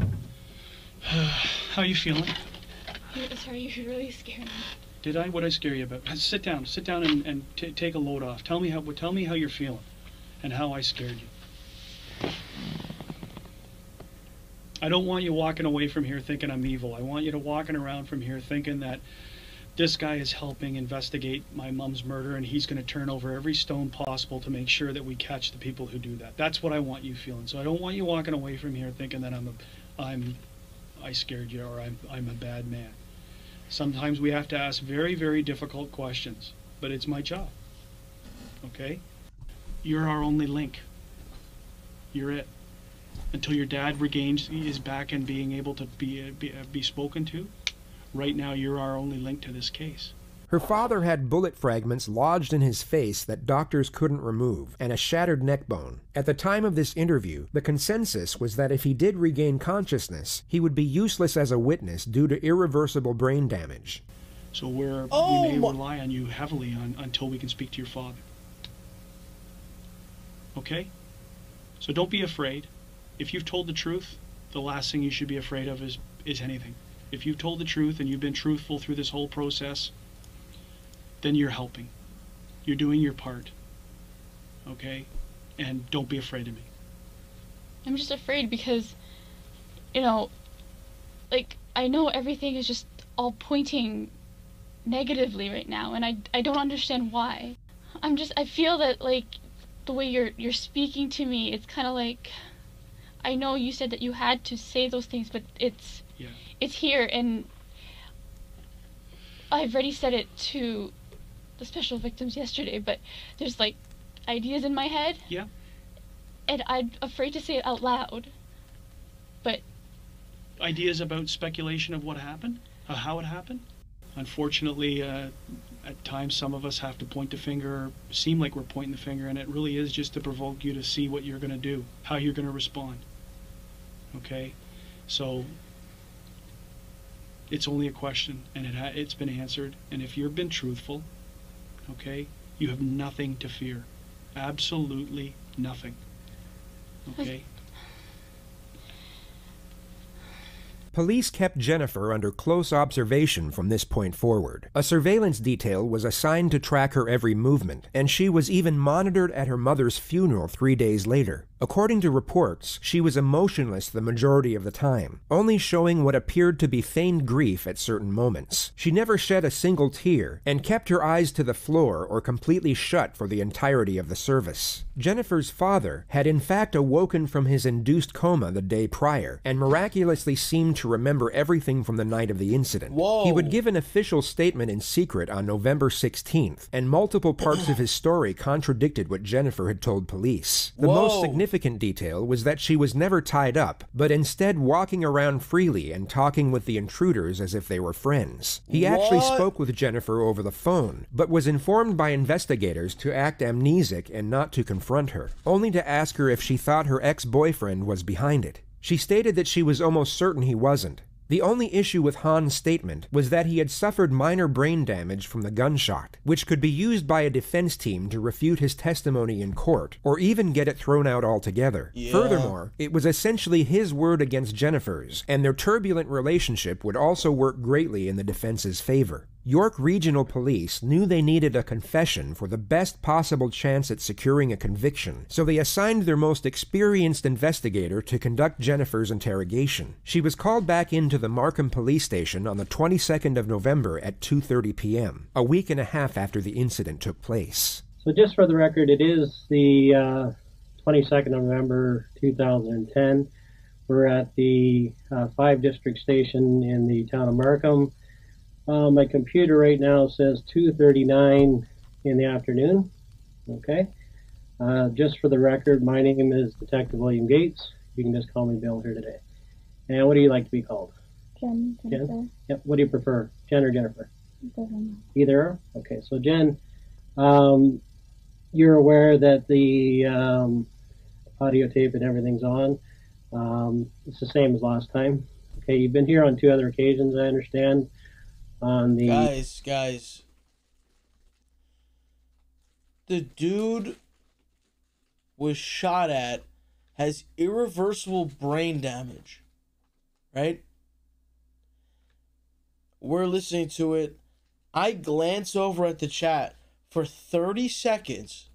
How are you feeling? Sorry, you really scared me. Did I? What did I scare you about? Sit down and take a load off. Tell me how you're feeling, and how I scared you. I don't want you walking away from here thinking I'm evil. I want you to walking around from here thinking that this guy is helping investigate my mom's murder, and he's going to turn over every stone possible to make sure that we catch the people who do that. That's what I want you feeling. So I don't want you walking away from here thinking that I scared you, or I'm a bad man. Sometimes we have to ask very, very difficult questions, but it's my job. Okay? You're our only link. You're it. Until your dad is back and being able to be spoken to, right now you're our only link to this case. Her father had bullet fragments lodged in his face that doctors couldn't remove, and a shattered neck bone. At the time of this interview, the consensus was that if he did regain consciousness, he would be useless as a witness due to irreversible brain damage. So we Oh may my- rely on you heavily until we can speak to your father. Okay? So don't be afraid. If you've told the truth, the last thing you should be afraid of is anything. If you've told the truth and you've been truthful through this whole process, then you're helping. You're doing your part. Okay? And don't be afraid of me. I'm just afraid because, you know, like, I know everything is just all pointing negatively right now, and I don't understand why. I feel that, like, the way you're speaking to me, it's kind of like, I know you said that you had to say those things, but it's here, and I've already said it to the special victims yesterday, but there's, like, ideas in my head. Yeah. And I'm afraid to say it out loud. But Ideas about speculation of what happened? How it happened? Unfortunately, at times some of us have to point the finger, seem like we're pointing the finger, and it really is just to provoke you to see what you're going to do, how you're going to respond. Okay? So, it's only a question, and it's been answered, and if you've been truthful, okay, you have nothing to fear. Absolutely nothing. Okay? Police kept Jennifer under close observation from this point forward. A surveillance detail was assigned to track her every movement, and she was even monitored at her mother's funeral 3 days later. According to reports, she was emotionless the majority of the time, only showing what appeared to be feigned grief at certain moments. She never shed a single tear, and kept her eyes to the floor or completely shut for the entirety of the service. Jennifer's father had in fact awoken from his induced coma the day prior, and miraculously seemed to remember everything from the night of the incident. Whoa. He would give an official statement in secret on November 16th, and multiple parts of his story contradicted what Jennifer had told police. The most Whoa. significant detail was that she was never tied up, but instead walking around freely and talking with the intruders as if they were friends. He actually What? spoke with Jennifer over the phone, but was informed by investigators to act amnesic and not to confront her, only to ask her if she thought her ex-boyfriend was behind it. She stated that she was almost certain he wasn't. The only issue with Hahn's statement was that he had suffered minor brain damage from the gunshot, which could be used by a defense team to refute his testimony in court, or even get it thrown out altogether. Yeah. Furthermore, it was essentially his word against Jennifer's, and their turbulent relationship would also work greatly in the defense's favor. York Regional Police knew they needed a confession for the best possible chance at securing a conviction, so they assigned their most experienced investigator to conduct Jennifer's interrogation. She was called back into the Markham Police Station on the 22nd of November at 2:30 p.m., a week and a half after the incident took place. So just for the record, it is the 22nd of November 2010. We're at the 5 District Station in the town of Markham. My computer right now says 2:39 in the afternoon. Okay. Just for the record, my name is Detective William Gates. You can just call me Bill here today. And what do you like to be called? Jen, Jennifer, Yep. What do you prefer, Jen or Jennifer? doesn't Either or? Okay. So Jen, you're aware that the audio tape and everything's on. It's the same as last time. Okay. You've been here on 2 other occasions, I understand. On the Guys. The dude was shot at, has irreversible brain damage. Right? We're listening to it. I glance over at the chat for 30 seconds.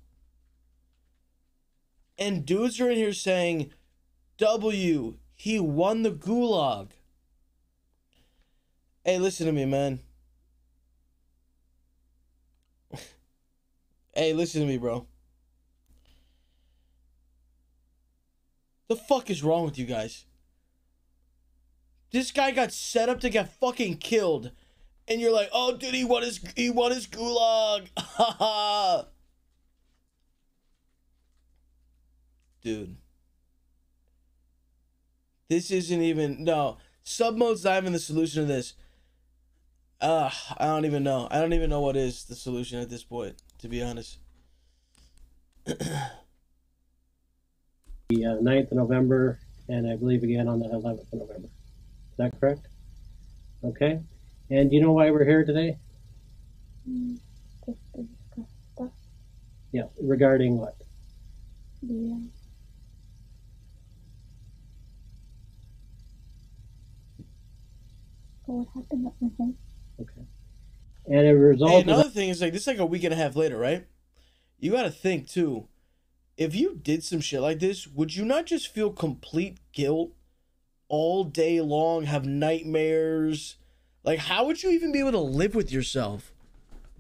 And dudes are in here saying, W, he won the gulag. Hey, listen to me, man. Hey, listen to me, bro. The fuck is wrong with you guys? This guy got set up to get fucking killed, and you're like, "Oh, dude, he won his gulag." Dude, this isn't even sub mode's not even the solution to this. I don't even know. I don't even know what is the solution at this point, to be honest. the 9th of November, and I believe again on the 11th of November. Is that correct? Okay. And do you know why we're here today? Just to discuss stuff. Yeah, regarding what? The what happened at my home. Okay. And a result Hey, of another thing is like this is like a week and a half later, right? You got to think too. If you did some shit like this, would you not just feel complete guilt all day long, have nightmares? Like, how would you even be able to live with yourself?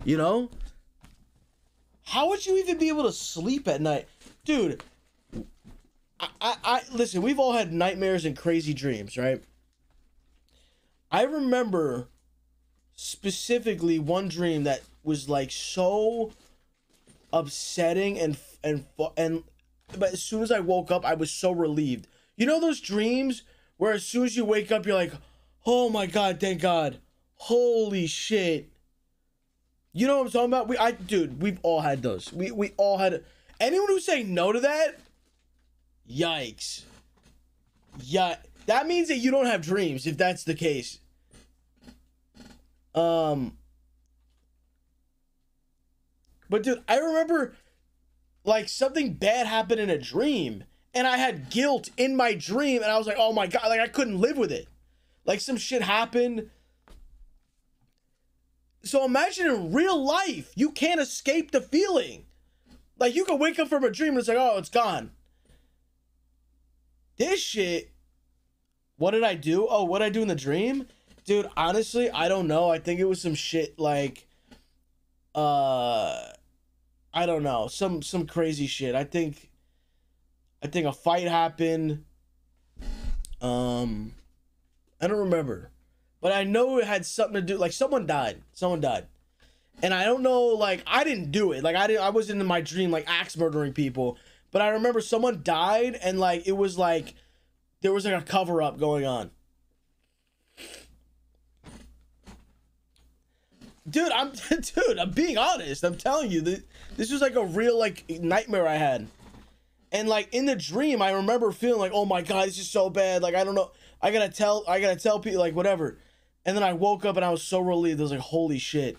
You know? How would you even be able to sleep at night? Dude, I listen, we've all had nightmares and crazy dreams, right? I remember specifically one dream that was like so upsetting but as soon as I woke up, I was so relieved. You know those dreams where as soon as you wake up, you're like, oh my God, thank God. Holy shit. You know what I'm talking about? Dude, we've all had those. We all had. Anyone who's saying no to that, yikes. Yeah, that means that you don't have dreams if that's the case. But dude, I remember like something bad happened in a dream and I had guilt in my dream and I was like, oh my God, like I couldn't live with it. Like some shit happened. So imagine in real life, you can't escape the feeling. Like you can wake up from a dream and it's like, oh, it's gone. This shit, what did I do? Oh, what did I do in the dream? Dude, honestly, I don't know. I think it was some shit like, I don't know, some crazy shit. I think a fight happened. I don't remember, but I know it had something to do. Like someone died, and I don't know. Like I didn't do it. Like I wasn't in my dream like axe murdering people. But I remember someone died, and like it was like there was like a cover up going on. Dude, I'm being honest. I'm telling you, this was like a real like nightmare I had. And like in the dream, I remember feeling like, oh my God, this is so bad. Like, I don't know. I gotta tell people, like, whatever. And then I woke up and I was so relieved. I was like, holy shit.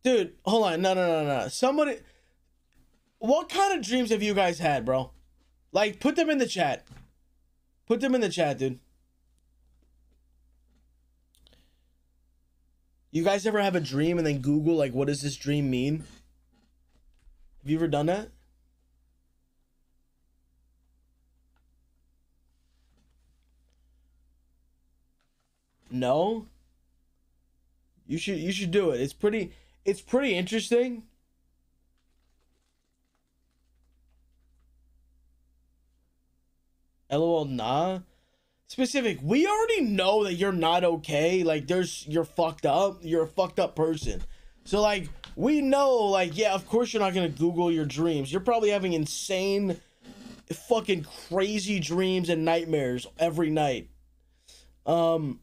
Dude, hold on. No. Somebody, what kind of dreams have you guys had, bro? Like, put them in the chat. Put them in the chat, dude. You guys ever have a dream and then Google, like, what does this dream mean? Have you ever done that? No? You should do it. It's pretty interesting. LOL, nah. Specific, we already know that you're not okay. Like, you're fucked up. You're a fucked up person. So, like, we know, like, yeah, of course you're not gonna Google your dreams. You're probably having insane, fucking crazy dreams and nightmares every night. Oh,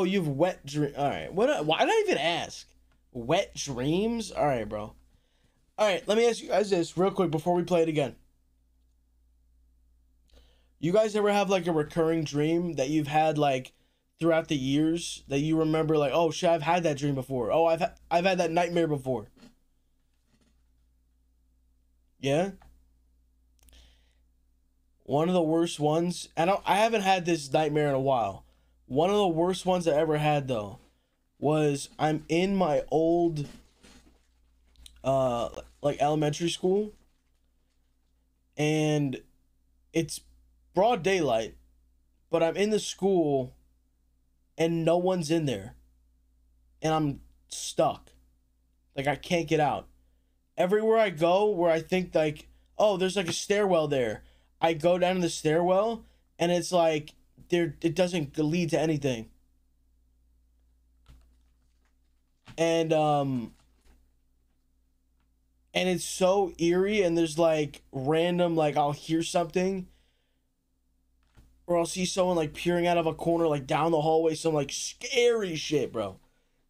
you've wet dream. All right, why did I even ask? Wet dreams? All right, bro. All right, let me ask you guys this real quick before we play it again. You guys ever have like a recurring dream that you've had like throughout the years that you remember like, oh shit, I've had that dream before. Oh, I've had that nightmare before. Yeah? One of the worst ones, and I haven't had this nightmare in a while. One of the worst ones I ever had though was I'm in my old like elementary school and it's broad daylight, but I'm in the school and no one's in there and I'm stuck. Like I can't get out. Everywhere I go where I think like, oh, there's like a stairwell there, I go down to the stairwell and it's like it doesn't lead to anything. And it's so eerie, and there's like random, like I'll hear something or I'll see someone like peering out of a corner, like down the hallway, some like scary shit, bro.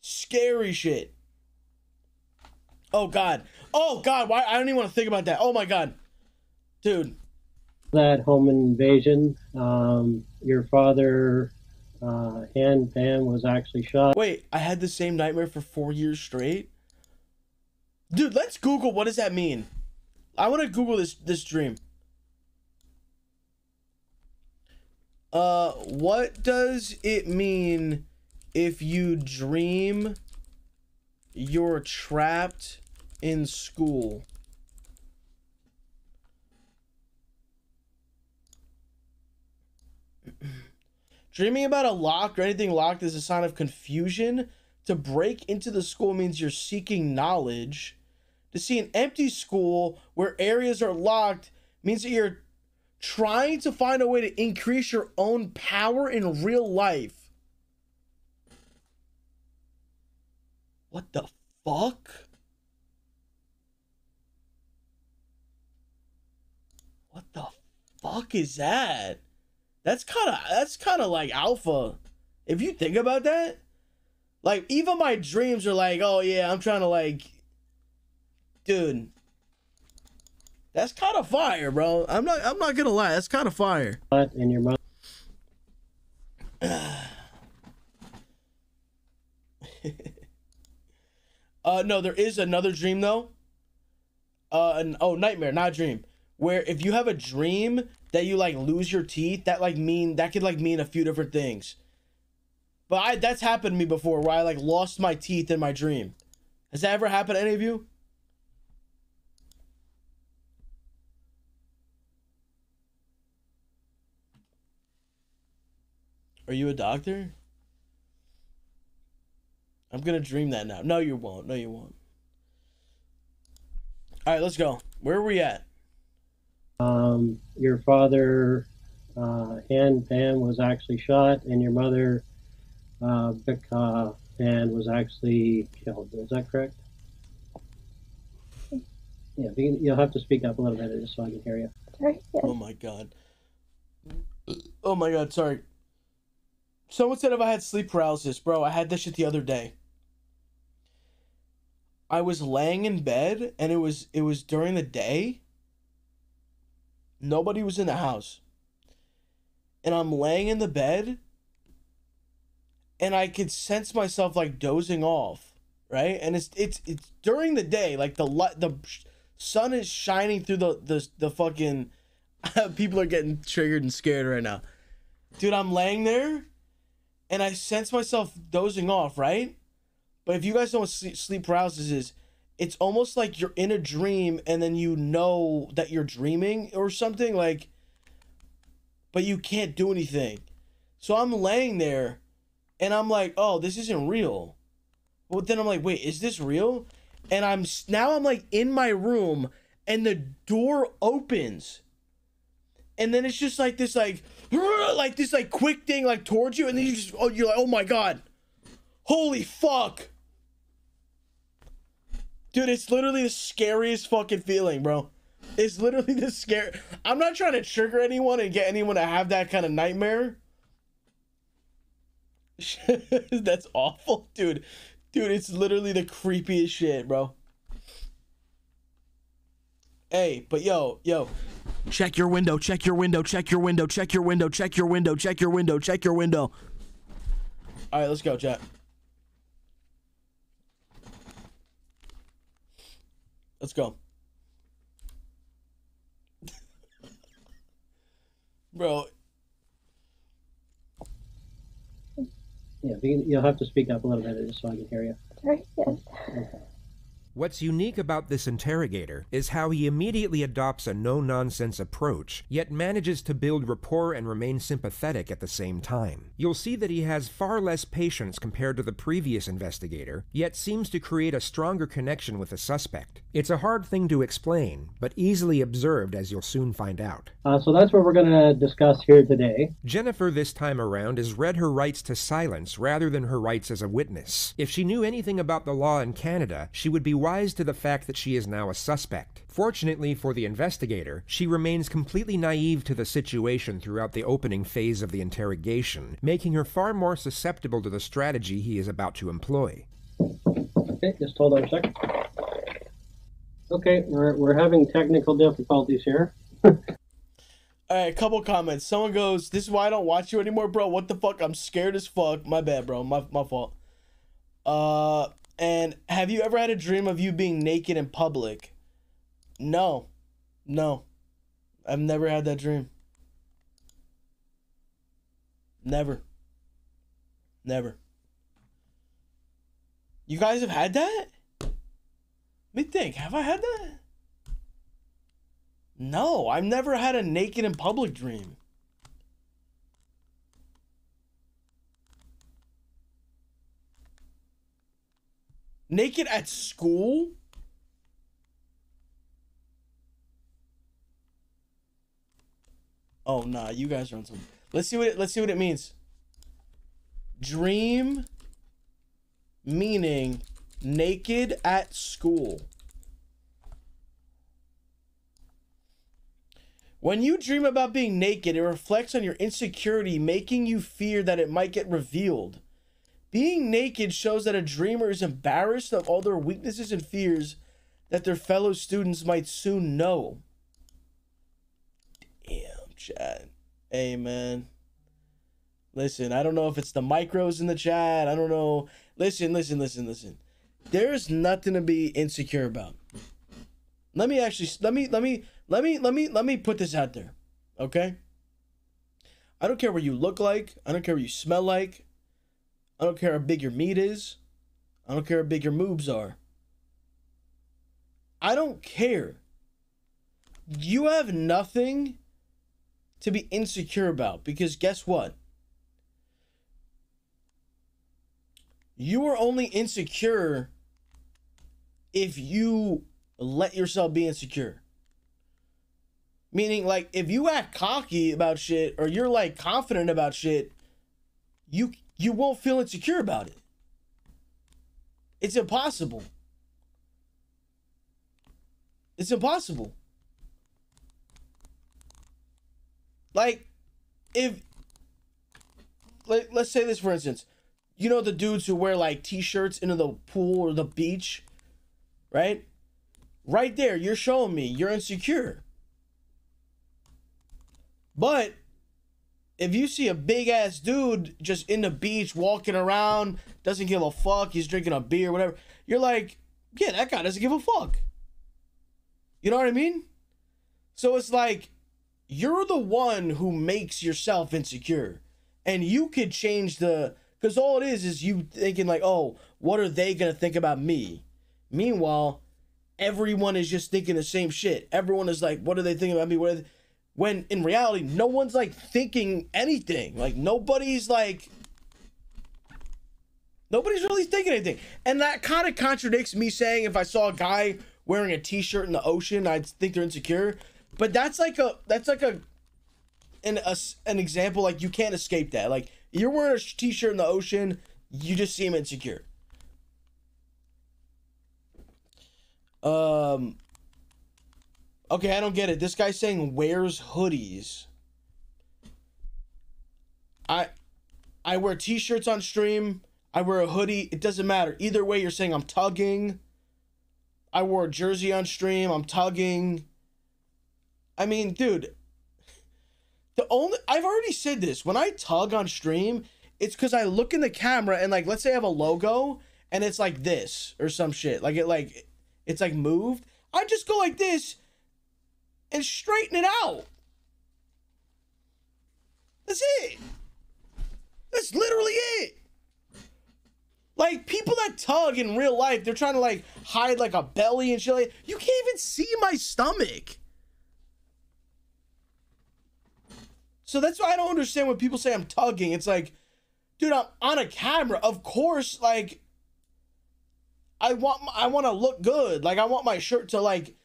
Scary shit. Oh God. Why? I don't even want to think about that. Oh my God. Dude. That home invasion, your father and Pam was actually shot. Wait, I had the same nightmare for 4 years straight? Dude, let's Google what does that mean. I want to Google this dream. What does it mean if you dream you're trapped in school? Dreaming about a lock or anything locked is a sign of confusion. To break into the school means you're seeking knowledge. To see an empty school where areas are locked means that you're trying to find a way to increase your own power in real life. What the fuck? What the fuck is that? That's kind of like alpha. If you think about that, like even my dreams are like, oh yeah, I'm trying to like, dude, that's kind of fire, bro. I'm not gonna lie, that's kind of fire. And your mother. No, there is another dream though. Nightmare, not dream. Where if you have a dream that you like lose your teeth, that could mean a few different things. But that's happened to me before, where I like lost my teeth in my dream. Has that ever happened to any of you? Are you a doctor? I'm gonna dream that now. No, you won't. No, you won't. All right, let's go. Where are we at? Your father and Pam was actually shot, and your mother, Pam, was actually killed. Is that correct? Yeah, you'll have to speak up a little bit just so I can hear you. Sorry. Yes. Oh my god. Oh my god, sorry. Someone said if I had sleep paralysis. Bro, I had this shit the other day. I was laying in bed, and it was during the day. Nobody was in the house. And I'm laying in the bed, and I could sense myself like dozing off, right? And it's during the day, like the sun is shining through the fucking people are getting triggered and scared right now. Dude, I'm laying there and I sense myself dozing off, right? But if you guys know what sleep paralysis is, it's almost like you're in a dream and then you know that you're dreaming or something, like, but you can't do anything. So I'm laying there and I'm like, oh, this isn't real. But then I'm like, wait, is this real? And I'm like in my room and the door opens. And then it's just like this, like this like quick thing like towards you, and then you're like, oh my god. Holy fuck. Dude, it's literally the scariest fucking feeling, bro. It's literally the scary. I'm not trying to trigger anyone and get anyone to have that kind of nightmare. That's awful, dude. Dude, it's literally the creepiest shit, bro. Hey, but yo. Check your window, check your window, check your window, check your window, check your window, check your window, check your window. All right, let's go, chat. Let's go. Bro. Yeah, you'll have to speak up a little bit just so I can hear you. Sorry. Yes. Okay. What's unique about this interrogator is how he immediately adopts a no-nonsense approach, yet manages to build rapport and remain sympathetic at the same time. You'll see that he has far less patience compared to the previous investigator, yet seems to create a stronger connection with the suspect. It's a hard thing to explain, but easily observed, as you'll soon find out. So that's what we're going to discuss here today. Jennifer this time around has read her rights to silence rather than her rights as a witness. If she knew anything about the law in Canada, she would be wise to the fact that she is now a suspect. Fortunately for the investigator, she remains completely naive to the situation throughout the opening phase of the interrogation, making her far more susceptible to the strategy he is about to employ. Okay, just hold on a second. Okay, we're having technical difficulties here. All right, couple comments. Someone goes, "This is why I don't watch you anymore, bro. What the fuck? I'm scared as fuck. My bad, bro. My fault." And have you ever had a dream of you being naked in public? No. I've never had that dream. Never. You guys have had that? Let me think. Have I had that? No, I've never had a naked in public dream. Naked at school? Oh nah, you guys are on some. Let's see what it means. Dream meaning naked at school. When you dream about being naked, it reflects on your insecurity, making you fear that it might get revealed. Being naked shows that a dreamer is embarrassed of all their weaknesses and fears that their fellow students might soon know. Damn, chat. Hey, man. Listen, I don't know if it's the micros in the chat. I don't know. Listen. There's nothing to be insecure about. Let me put this out there. Okay? I don't care what you look like. I don't care what you smell like. I don't care how big your meat is. I don't care how big your moves are. I don't care. You have nothing to be insecure about, because guess what? You are only insecure if you let yourself be insecure. Meaning, like, if you act cocky about shit, or you're like confident about shit, you won't feel insecure about it. It's impossible. It's impossible. Like, let's say this for instance. You know the dudes who wear like t-shirts into the pool or the beach, right? Right there, you're showing me you're insecure. But if you see a big ass dude just in the beach walking around, doesn't give a fuck, he's drinking a beer, whatever, you're like, yeah, that guy doesn't give a fuck. You know what I mean? So it's like, you're the one who makes yourself insecure. And you could change because all it is you thinking like, oh, what are they going to think about me? Meanwhile, everyone is just thinking the same shit. Everyone is like, what are they thinking about me? When in reality, no one's like thinking anything. Like nobody's really thinking anything. And that kind of contradicts me saying if I saw a guy wearing a t-shirt in the ocean, I'd think they're insecure. But that's like an example, like you can't escape that. Like you're wearing a t-shirt in the ocean, you just seem insecure. Okay, I don't get it. This guy's saying wears hoodies. I wear t-shirts on stream. I wear a hoodie. It doesn't matter. Either way, you're saying I'm tugging. I wore a jersey on stream. I'm tugging. I mean, dude, I've already said this. When I tug on stream, it's because I look in the camera and like, let's say I have a logo and it's like this or some shit. It's like moved. I just go like this and straighten it out. That's it. That's literally it. Like, people that tug in real life, they're trying to like hide like a belly and shit. You can't even see my stomach. So that's why I don't understand when people say I'm tugging. It's like, dude, I'm on a camera. Of course, like, I want to look good. Like, I want my shirt to, like,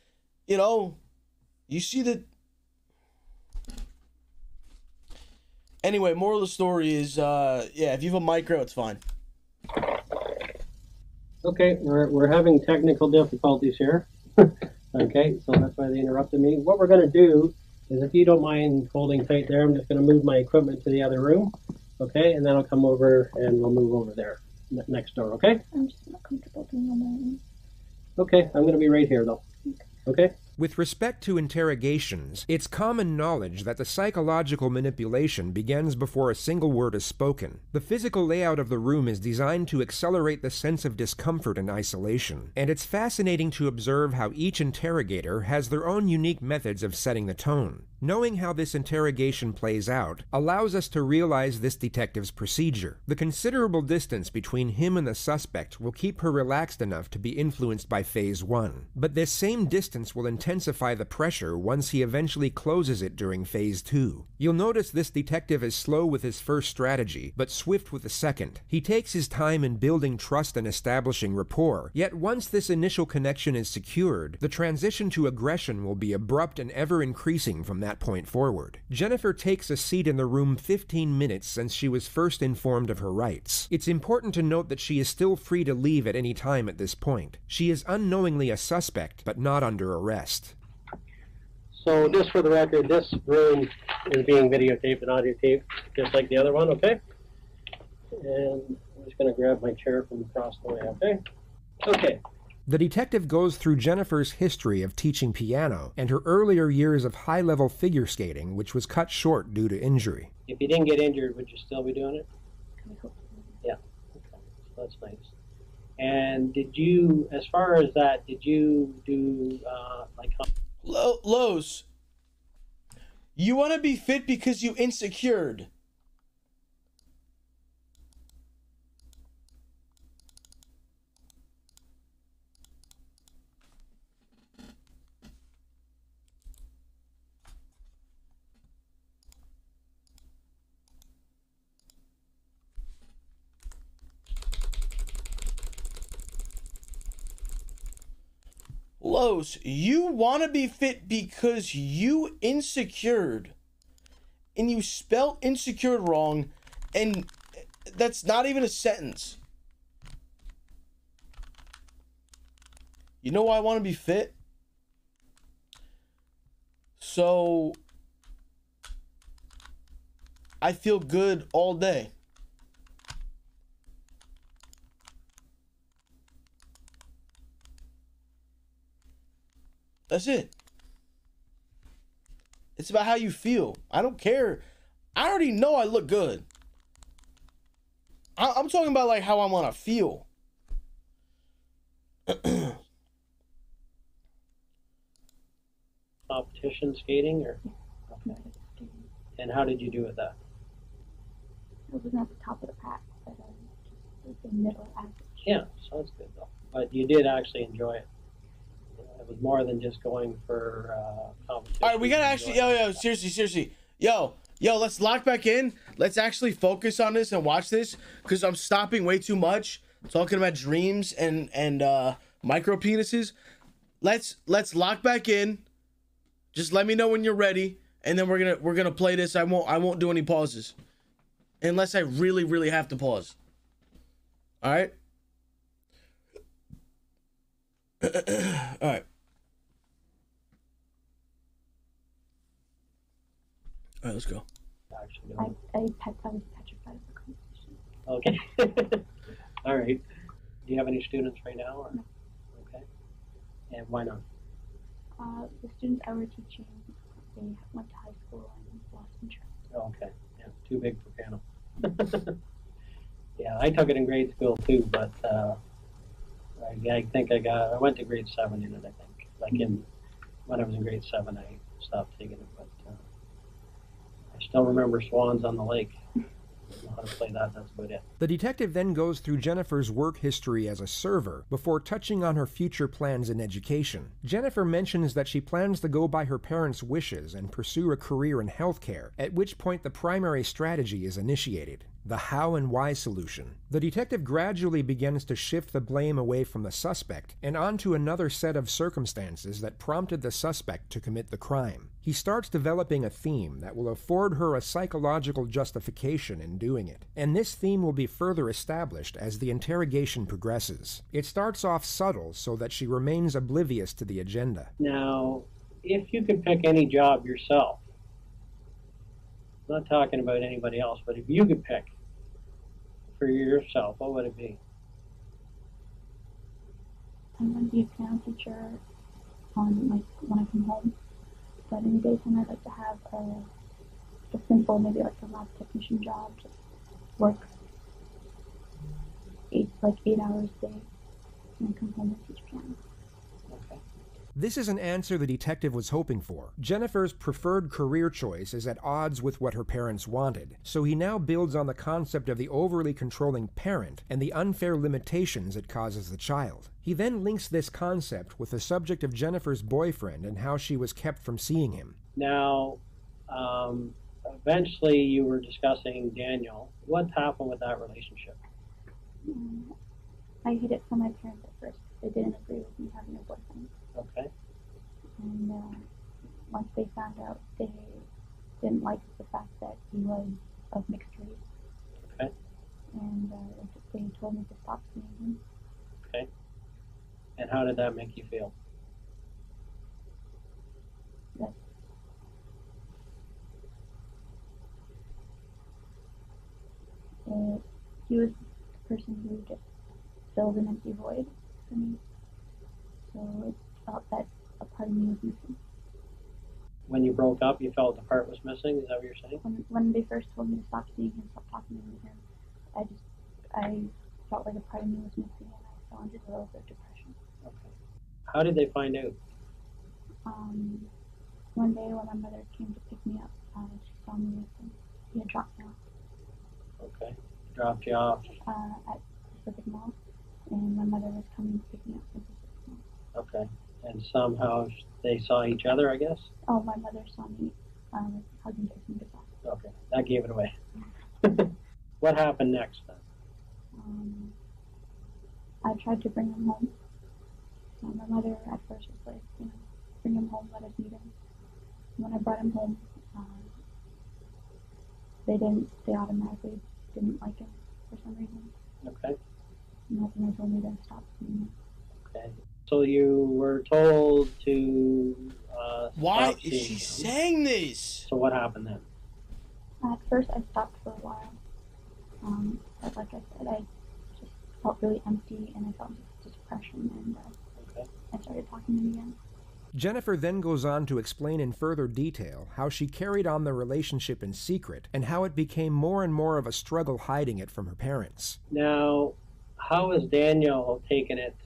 you know, you see the... Anyway, moral of the story is, yeah, if you have a micro, it's fine. Okay, we're having technical difficulties here. Okay, so that's why they interrupted me. What we're going to do is, if you don't mind holding tight there, I'm just going to move my equipment to the other room. Okay, and then I'll come over and we'll move over there next door, okay? I'm just not comfortable being on my own. Okay, I'm going to be right here, though. Okay? With respect to interrogations, it's common knowledge that the psychological manipulation begins before a single word is spoken. The physical layout of the room is designed to accelerate the sense of discomfort and isolation, and it's fascinating to observe how each interrogator has their own unique methods of setting the tone. Knowing how this interrogation plays out allows us to realize this detective's procedure. The considerable distance between him and the suspect will keep her relaxed enough to be influenced by phase 1, but this same distance will intensify the pressure once he eventually closes it during phase 2. You'll notice this detective is slow with his first strategy, but swift with the second. He takes his time in building trust and establishing rapport, yet once this initial connection is secured, the transition to aggression will be abrupt and ever increasing from that point forward. Jennifer takes a seat in the room 15 minutes since she was first informed of her rights. It's important to note that she is still free to leave at any time at this point. She is unknowingly a suspect, but not under arrest. So just for the record, this room is being videotaped and audio taped, just like the other one, okay? And I'm just going to grab my chair from across the way, okay? Okay. The detective goes through Jennifer's history of teaching piano and her earlier years of high-level figure skating, which was cut short due to injury. If you didn't get injured, would you still be doing it? Yeah. Okay. So that's nice. And did you, as far as that, did you do, like... Lowe's, you want to be fit because you insecured. Lowe's, you want to be fit because you insecured. And you spelled insecure wrong, and that's not even a sentence. You know why I want to be fit? So I feel good all day. That's it. It's about how you feel. I don't care. I already know I look good. I'm talking about like how I want to feel. Competition skating, or okay. And how did you do with that? I wasn't at the top of the pack, but just the middle average. Yeah, so that's good though. But you did actually enjoy it. It was more than just going for competition. All right, we gotta actually, yo, seriously, yo, let's lock back in. Let's actually focus on this and watch this, because I'm stopping way too much talking about dreams and micro penises. Let's lock back in. Just let me know when you're ready, and then we're gonna play this. I won't do any pauses, unless I really have to pause. All right. All right. All right, let's go. Actually, I was petrified of the competition. okay. All right. Do you have any students right now? Or? No. Okay. And why not? The students I were teaching, they went to high school and lost interest. Oh, okay. Yeah, too big for piano. Yeah, I took it in grade school too, but I think I went to grade 7 in it, I think. Like when I was in grade 7, I stopped taking it, but I still remember Swans on the Lake. I know how to play that, that's about it. The detective then goes through Jennifer's work history as a server before touching on her future plans in education. Jennifer mentions that she plans to go by her parents' wishes and pursue a career in healthcare, at which point the primary strategy is initiated: the how and why solution. The detective gradually begins to shift the blame away from the suspect and onto another set of circumstances that prompted the suspect to commit the crime. He starts developing a theme that will afford her a psychological justification in doing it, and this theme will be further established as the interrogation progresses. It starts off subtle so that she remains oblivious to the agenda. Now, if you could pick any job yourself, I'm not talking about anybody else, but if you could pick for yourself, what would it be? I'm going to be a piano teacher on like when I come home. But in the daytime, I'd like to have a simple, maybe like a lab technician job, just work 8 hours a day, and then come home and teach piano. Okay. This is an answer the detective was hoping for. Jennifer's preferred career choice is at odds with what her parents wanted, so he now builds on the concept of the overly controlling parent and the unfair limitations it causes the child. He then links this concept with the subject of Jennifer's boyfriend and how she was kept from seeing him. Now, eventually you were discussing Daniel. What happened with that relationship? I hid it from my parents at first. They didn't agree with me having a boyfriend. Okay. And once they found out, they didn't like the fact that he was of mixed race. Okay. And they told me to stop seeing him. Okay. And how did that make you feel? That he was the person who just filled an empty void for me. So it felt that a part of me was missing. When you broke up, you felt the part was missing? Is that what you're saying? When they first told me to stop seeing him, stop talking to him, I felt like a part of me was missing, and I fell into a little bit of depression. Okay. How did they find out? One day when my mother came to pick me up, she saw me with him. He had dropped me off. Okay. Dropped you off? At Pacific Mall, and my mother was coming to pick me up from Pacific Mall. Okay. And somehow they saw each other, I guess? Oh, my mother saw me hugging Jason goodbye. Okay. That gave it away. What happened next then? I tried to bring him home. My mother at first was like, bring him home, let us meet him. When I brought him home, they automatically didn't like him for some reason. Okay. And that's when they told me to stop seeing him. Okay. So you were told to Why stop is seeing she him. saying this? So what happened then? At first, I stopped for a while. But like I said, I just felt really empty, and I felt just depression, and I started talking to him again. Jennifer then goes on to explain in further detail how she carried on the relationship in secret and how it became more and more of a struggle hiding it from her parents. Now, how has Daniel taken it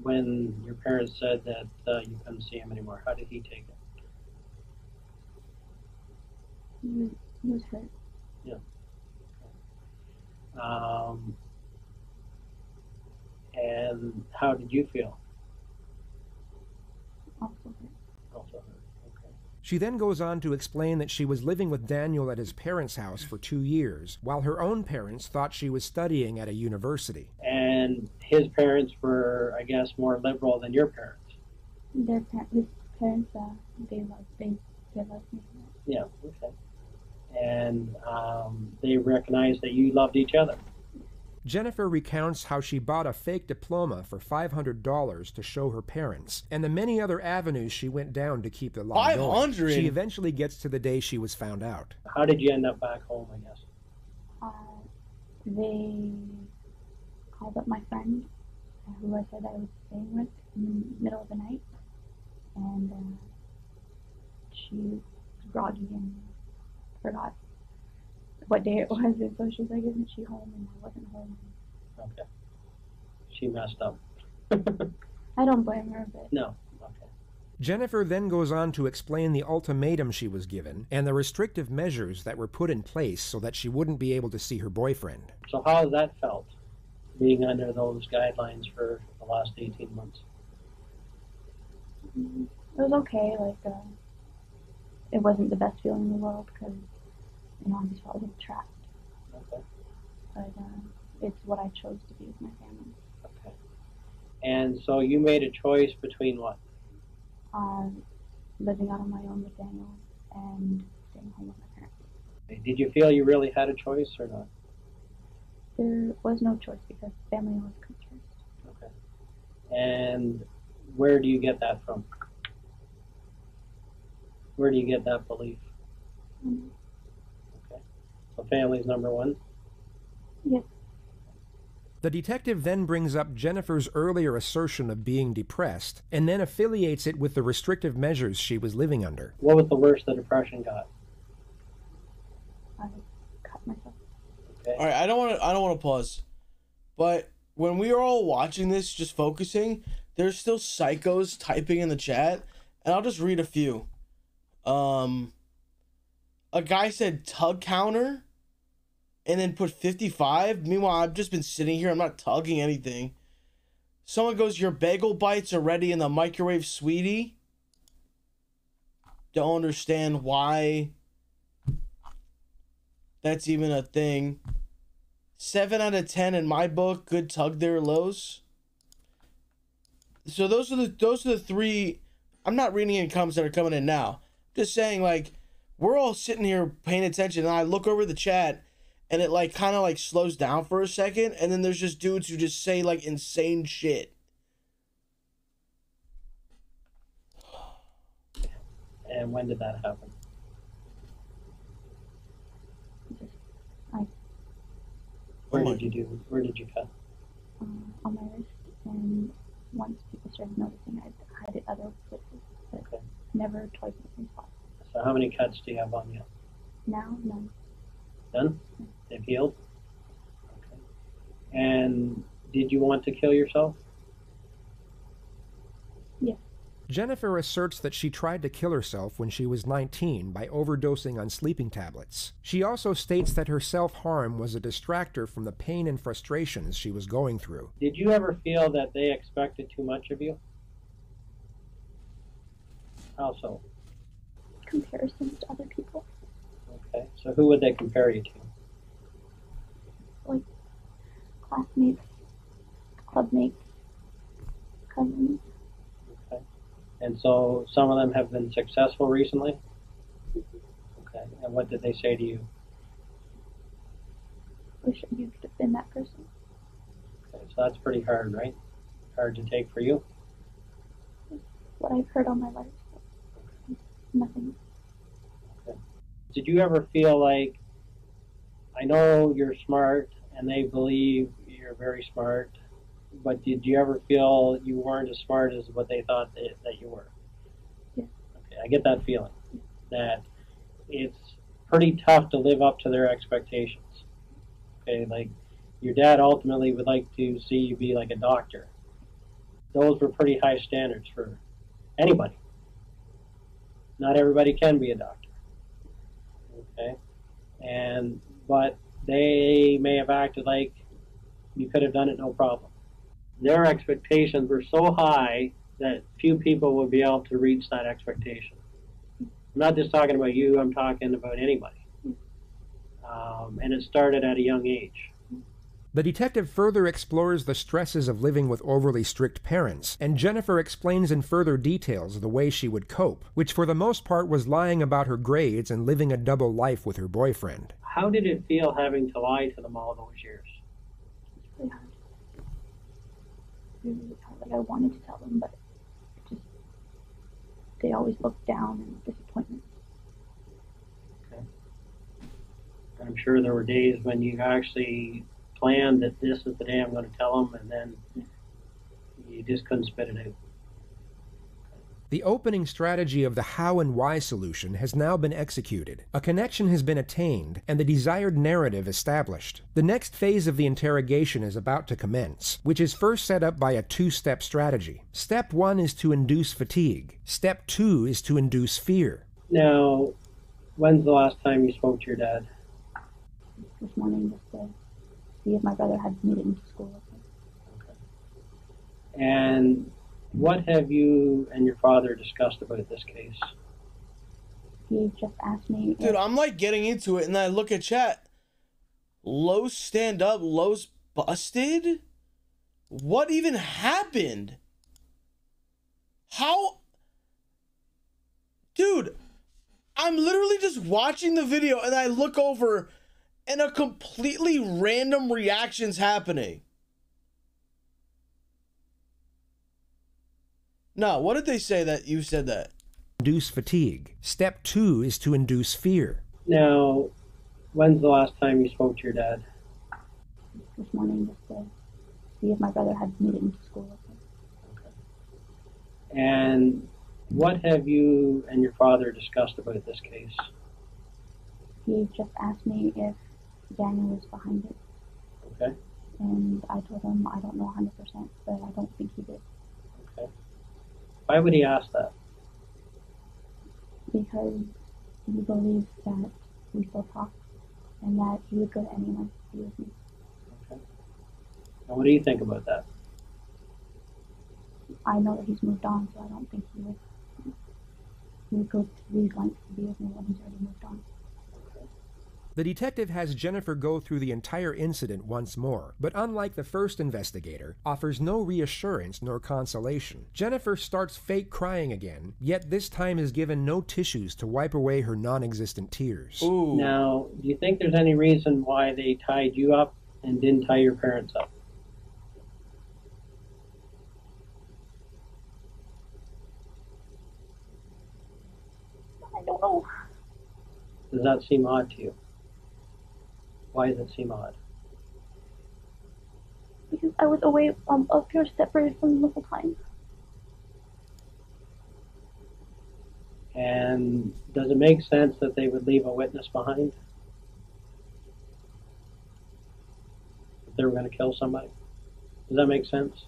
when your parents said that you couldn't see him anymore? How did he take it? He was hurt. Yeah. And how did you feel? Also hurt. Also hurt. Okay. She then goes on to explain that she was living with Daniel at his parents' house for 2 years, while her own parents thought she was studying at a university. And his parents were, I guess, more liberal than your parents. His parents, they loved me. Yeah, okay. And they recognized that you loved each other. Jennifer recounts how she bought a fake diploma for $500 to show her parents, and the many other avenues she went down to keep the lie going. 500? She eventually gets to the day she was found out. How did you end up back home, I guess? They called up my friend, who I said I was staying with, in the middle of the night, and she was groggy and forgot what day it was, and so she's like, isn't she home? And I wasn't home. Okay. She messed up. I don't blame her, but... No. Okay. Jennifer then goes on to explain the ultimatum she was given and the restrictive measures that were put in place so that she wouldn't be able to see her boyfriend. So how has that felt, being under those guidelines for the last 18 months? It was okay, it wasn't the best feeling in the world, because, I just felt like trapped. Okay. But it's what I chose to be with my family. Okay. And so you made a choice between what? Living out on my own with Daniel and staying home with my parents. Did you feel you really had a choice or not? There was no choice because family always comes first. Okay. And where do you get that from? Where do you get that belief? Okay. So family's number one? Yes. The detective then brings up Jennifer's earlier assertion of being depressed, and then affiliates it with the restrictive measures she was living under. What was the worst the depression got? I cut myself. Okay. All right, I don't want to pause, but when we are all watching this, just focusing, there's still psychos typing in the chat, and I'll just read a few. A guy said tug counter, and then put 55. Meanwhile, I've just been sitting here. I'm not tugging anything. Someone goes, your bagel bites are ready in the microwave, sweetie. Don't understand why that's even a thing. 7 out of 10 in my book. Good tug there, Lowe's. So those are the three. I'm not reading any comments that are coming in now. Just saying, like, we're all sitting here paying attention, and I look over the chat, and it like kind of like slows down for a second, and then there's just dudes who just say like insane shit. And when did that happen? Where did you cut? On my wrist, and once people started noticing, I'd hide it other places, but Okay. never twice in the same spot. So how many cuts do you have on you? Now, none. None? They've healed? Okay. And did you want to kill yourself? Yes. Jennifer asserts that she tried to kill herself when she was 19 by overdosing on sleeping tablets. She also states that her self-harm was a distractor from the pain and frustrations she was going through. Did you ever feel that they expected too much of you? How so? Comparisons to other people, Okay. So who would they compare you to? like classmates, clubmates, cousins. Okay. And so some of them have been successful recently? Okay. And what did they say to you? Wish you could have been that person. Okay. So that's pretty hard, right? Hard to take for you? What I've heard all my life. Nothing. Okay. Did you ever feel like, I know you're smart and they believe you're very smart, but did you ever feel you weren't as smart as what they thought that you were? Yes. Okay, I get that feeling, that it's pretty tough to live up to their expectations. Okay, like your dad ultimately would like to see you be like a doctor. Those were pretty high standards for anybody. Not everybody can be a doctor. Okay? But they may have acted like you could have done it no problem. Their expectations were so high that few people will be able to reach that expectation. I'm not just talking about you, I'm talking about anybody. And it started at a young age. The detective further explores the stresses of living with overly strict parents, and Jennifer explains in further details the way she would cope, which for the most part was lying about her grades and living a double life with her boyfriend. How did it feel having to lie to them all those years? It's really hard. Really hard. Like I wanted to tell them, but it just they always looked down and disappointment. Okay. I'm sure there were days when you actually planned that this is the day I'm going to tell them, and then you just couldn't spit it out. The opening strategy of the how and why solution has now been executed. A connection has been attained, and the desired narrative established. The next phase of the interrogation is about to commence, which is first set up by a two-step strategy. Step 1 is to induce fatigue. Step 2 is to induce fear. Now, when's the last time you spoke to your dad? This morning, just to see if my brother had made it into school. And what have you and your father discussed about this case? He just asked me. Dude, I'm like getting into it, and then I look at chat. Lowe's stand up, Lowe's busted? What even happened? How? Dude, I'm literally just watching the video, and I look over, and a completely random reaction's happening. No, what did they say that you said that? Induce fatigue. Step 2 is to induce fear. Now, when's the last time you spoke to your dad? This morning, just to see if my brother had made it into school. And what have you and your father discussed about this case? He just asked me if Daniel was behind it. Okay. And I told him I don't know 100%, but I don't think he did. Okay. Why would he ask that? Because he believes that we still talk and that he would go to anyone to be with me. Okay. And what do you think about that? I know that he's moved on, so I don't think he would go to these lengths to be with me when he's already moved on. The detective has Jennifer go through the entire incident once more, but unlike the first investigator, offers no reassurance nor consolation. Jennifer starts fake crying again, yet this time is given no tissues to wipe away her non-existent tears. Ooh. Now, do you think there's any reason why they tied you up and didn't tie your parents up? I don't know. Does that seem odd to you? Why does it seem odd? Because I was away up here separated from them the whole time. And does it make sense that they would leave a witness behind? If they were going to kill somebody? Does that make sense?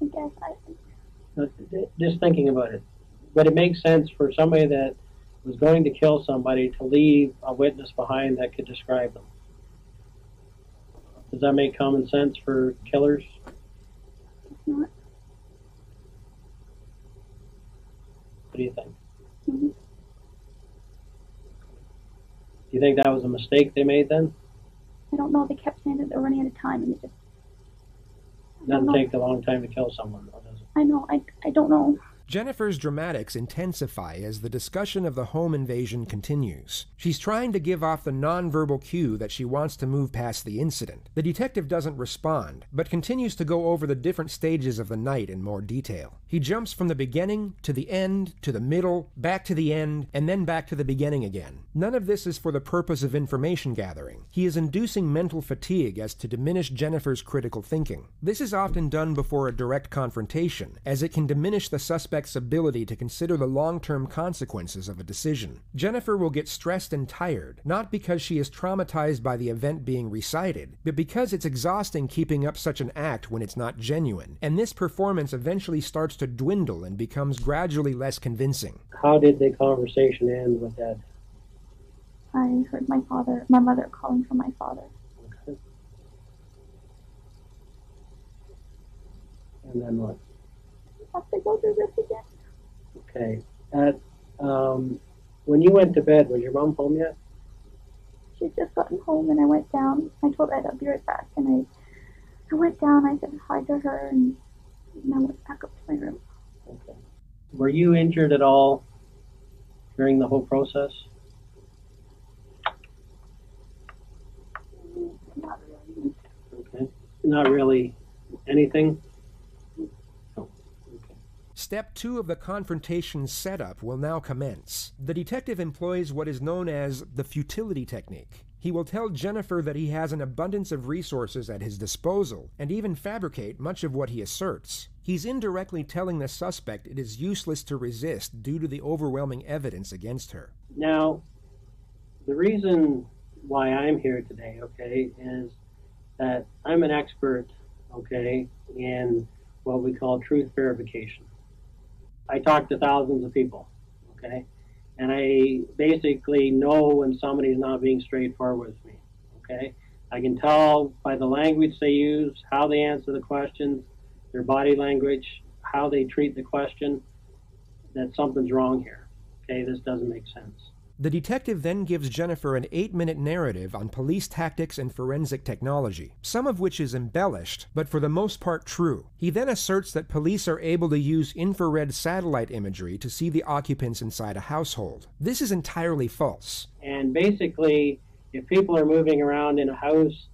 I guess Just thinking about it. Would it make sense for somebody that was going to kill somebody to leave a witness behind that could describe them? Does that make common sense for killers? it's not. What do you think? Mm-hmm. Do you think that was a mistake they made then? I don't know. They kept saying that they're running out of time, and it just. It doesn't take a long time to kill someone, or does it? I know. I don't know. Jennifer's dramatics intensify as the discussion of the home invasion continues. She's trying to give off the nonverbal cue that she wants to move past the incident. The detective doesn't respond, but continues to go over the different stages of the night in more detail. He jumps from the beginning to the end to the middle, back to the end, and then back to the beginning again. None of this is for the purpose of information gathering. He is inducing mental fatigue as to diminish Jennifer's critical thinking. This is often done before a direct confrontation, as it can diminish the suspect's ability to consider the long-term consequences of a decision. Jennifer will get stressed and tired, not because she is traumatized by the event being recited, but because it's exhausting keeping up such an act when it's not genuine, and this performance eventually starts to dwindle and becomes gradually less convincing. How did the conversation end with Ed? I heard my mother calling for my father. Okay. And then what? Have to go through this again. Okay. When you went to bed, was your mom home yet? She'd just gotten home, and I went down. I told Ed I'd be right back, and I went down. I said hi to her, and I went back up to my room. Okay. Were you injured at all during the whole process? Not really. Okay. Not really anything? Step 2 of the confrontation setup will now commence. The detective employs what is known as the futility technique. He will tell Jennifer that he has an abundance of resources at his disposal, and even fabricate much of what he asserts. He's indirectly telling the suspect it is useless to resist due to the overwhelming evidence against her. Now, the reason why I'm here today, okay, is that I'm an expert, okay, in what we call truth verification. I talk to thousands of people, okay? And I basically know when somebody's not being straightforward with me, okay? I can tell by the language they use, how they answer the questions, their body language, how they treat the question, that something's wrong here, okay? This doesn't make sense. The detective then gives Jennifer an 8-minute narrative on police tactics and forensic technology, some of which is embellished, but for the most part true. He then asserts that police are able to use infrared satellite imagery to see the occupants inside a household. This is entirely false. And basically, if people are moving around in a house,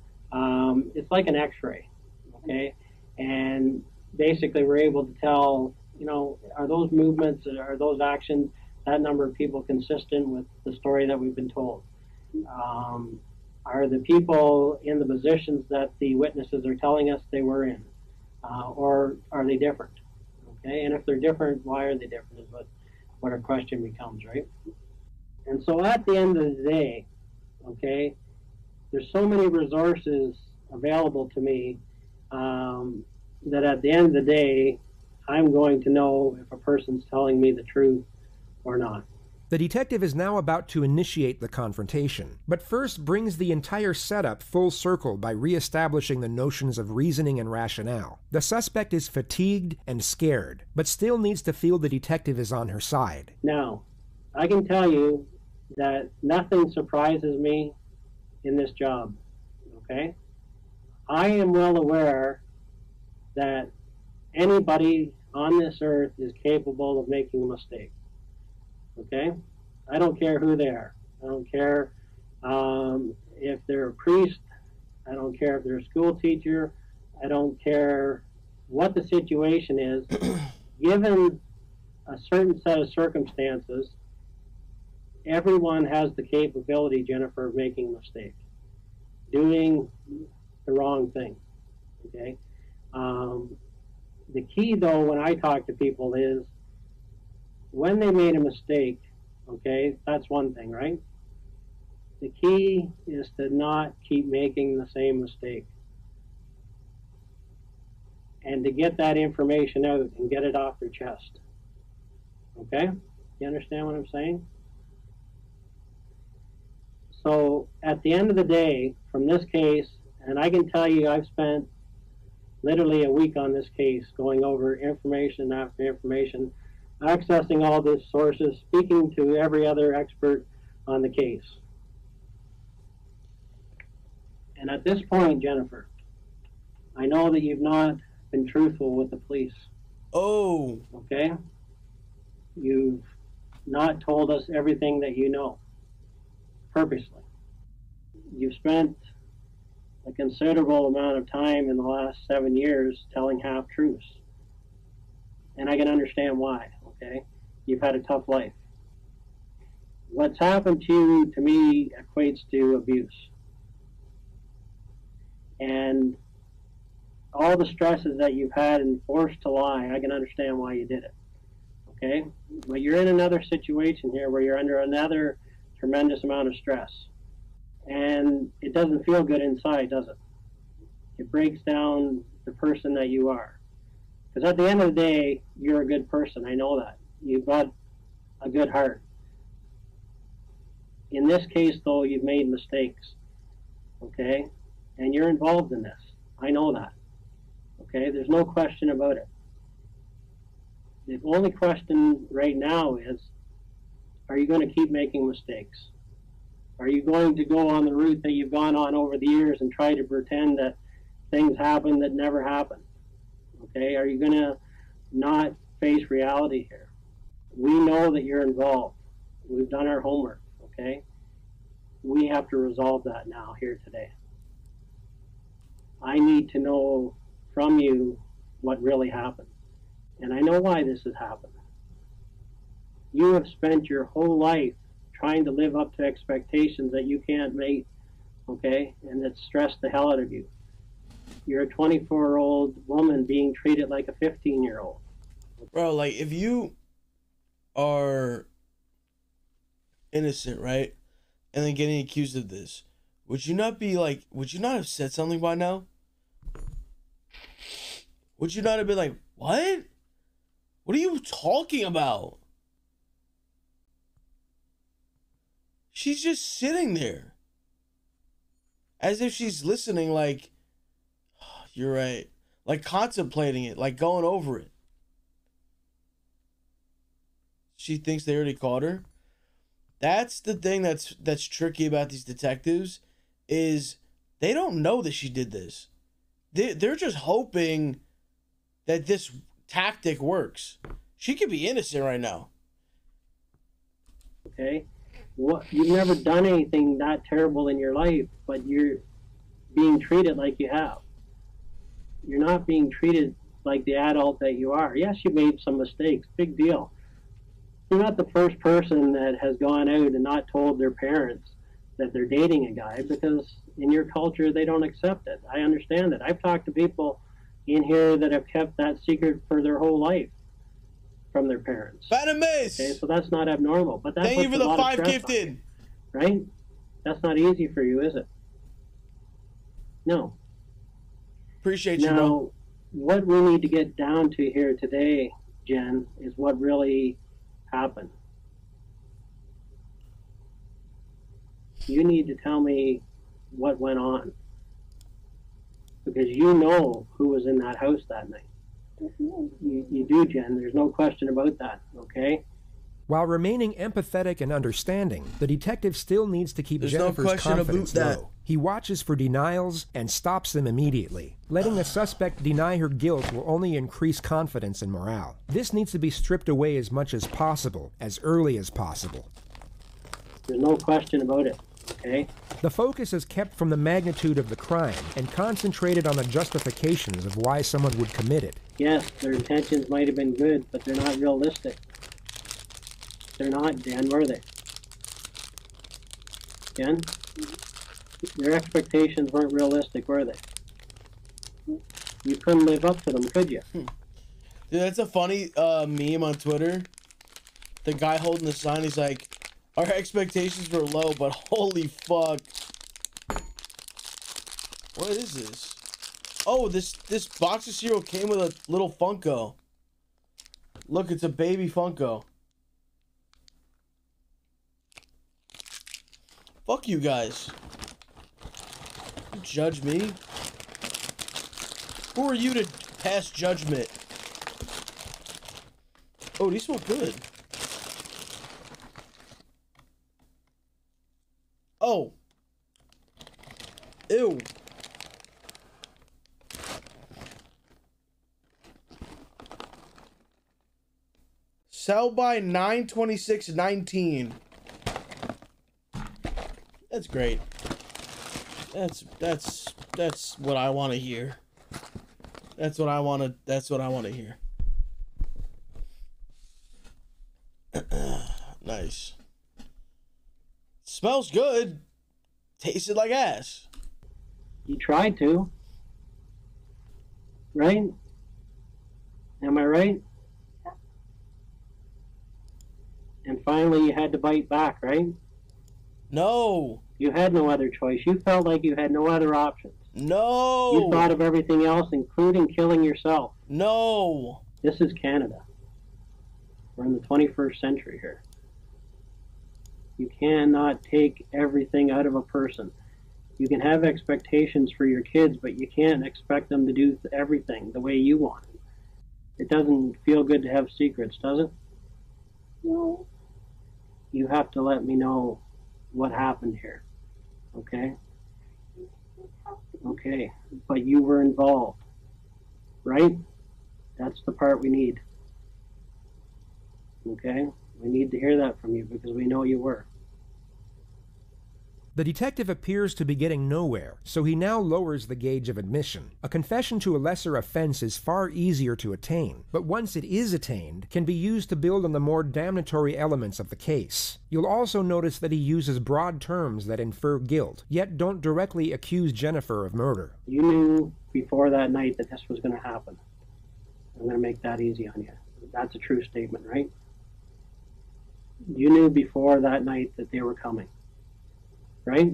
it's like an x-ray, okay? And basically we're able to tell, you know, are those movements, are those actions, that number of people consistent with the story that we've been told. Are the people in the positions that the witnesses are telling us they were in? Or are they different? Okay, and if they're different, why are they different is what our question becomes, right? And so at the end of the day, okay, there's so many resources available to me that at the end of the day, I'm going to know if a person's telling me the truth or not. The detective is now about to initiate the confrontation, but first brings the entire setup full circle by reestablishing the notions of reasoning and rationale. The suspect is fatigued and scared, but still needs to feel the detective is on her side. Now, I can tell you that nothing surprises me in this job, okay? I am well aware that anybody on this earth is capable of making a mistake. Okay? I don't care who they are. I don't care if they're a priest. I don't care if they're a school teacher. I don't care what the situation is. Given a certain set of circumstances, everyone has the capability, Jennifer, of making a mistake, doing the wrong thing. Okay? The key, though, when I talk to people is when they made a mistake, okay, that's one thing, right? The key is to not keep making the same mistake and to get that information out and get it off their chest. Okay? You understand what I'm saying? So at the end of the day, from this case, and I can tell you I've spent literally a week on this case going over information after information, accessing all these sources, speaking to every other expert on the case. And at this point, Jennifer, I know that you've not been truthful with the police. Oh. Okay? You've not told us everything that you know, purposely. You've spent a considerable amount of time in the last 7 years telling half-truths. And I can understand why, okay? You've had a tough life. What's happened to you, to me, equates to abuse. And all the stresses that you've had and forced to lie, I can understand why you did it, okay? But you're in another situation here where you're under another tremendous amount of stress. And it doesn't feel good inside, does it? It breaks down the person that you are. Because at the end of the day, you're a good person. I know that. You've got a good heart. In this case, though, you've made mistakes, okay? And you're involved in this. I know that, okay? There's no question about it. The only question right now is, are you going to keep making mistakes? Are you going to go on the route that you've gone on over the years and try to pretend that things happen that never happened? Okay, are you going to not face reality here? We know that you're involved. We've done our homework, okay? We have to resolve that now here today. I need to know from you what really happened. And I know why this has happened. You have spent your whole life trying to live up to expectations that you can't meet, okay? And that stress the hell out of you. You're a 24-year-old woman being treated like a 15-year-old. Bro, like, if you are innocent, right, and then getting accused of this, would you not have said something by now? Would you not have been like, what? What are you talking about? She's just sitting there. As if she's listening, like, oh, you're right. Like, contemplating it, like, going over it. She thinks they already caught her. That's the thing that's tricky about these detectives, is they don't know that she did this. They're just hoping that this tactic works. She could be innocent right now. Okay? You've never done anything that terrible in your life, but you're being treated like you have. You're not being treated like the adult that you are. Yes, you made some mistakes. Big deal. You're not the first person that has gone out and not told their parents that they're dating a guy, because in your culture they don't accept it. I understand that. I've talked to people in here that have kept that secret for their whole life from their parents. Venomous! Okay, so that's not abnormal. But that Thank you puts for a the lot of 5 stress on gifted. you, right? That's not easy for you, is it? No. Appreciate you, Now, bro. what we need to get down to here today, Jen, is what really happened. You need to tell me what went on, because you know who was in that house that night. You do, Jen. There's no question about that, okay? While remaining empathetic and understanding, the detective still needs to keep There's no Jennifer's question about confidence that. low. He watches for denials and stops them immediately. Letting the suspect deny her guilt will only increase confidence and morale. This needs to be stripped away as much as possible, as early as possible. There's no question about it, okay? The focus is kept from the magnitude of the crime and concentrated on the justifications of why someone would commit it. Yes, their intentions might have been good, but they're not realistic. They're not, Jen, were they? Jen? Their expectations weren't realistic, were they? You couldn't live up to them, could you? Dude, that's a funny meme on Twitter. The guy holding the sign, he's like, our expectations were low, but holy fuck. What is this? Oh, this box of cereal came with a little Funko. Look, it's a baby Funko. Fuck you guys. You judge me. Who are you to pass judgment? Oh, these smell good. Oh. Ew. Sell by 9/26/19. That's great. That's what I want to hear. That's what I want to hear. Nice. Smells good. Tasted like ass. You tried to. Right? Am I right? And finally you had to bite back, right? No. You had no other choice. You felt like you had no other options. No. You thought of everything else, including killing yourself. No. This is Canada. We're in the 21st century here. You cannot take everything out of a person. You can have expectations for your kids, but you can't expect them to do everything the way you want it. It doesn't feel good to have secrets, does it? No. You have to let me know what happened here, okay? Okay, but you were involved, right? That's the part we need, okay? We need to hear that from you because we know you were. The detective appears to be getting nowhere, so he now lowers the gauge of admission. A confession to a lesser offense is far easier to attain, but once it is attained, can be used to build on the more damnatory elements of the case. You'll also notice that he uses broad terms that infer guilt, yet don't directly accuse Jennifer of murder. You knew before that night that this was going to happen. I'm going to make that easy on you. That's a true statement, right? You knew before that night that they were coming, right?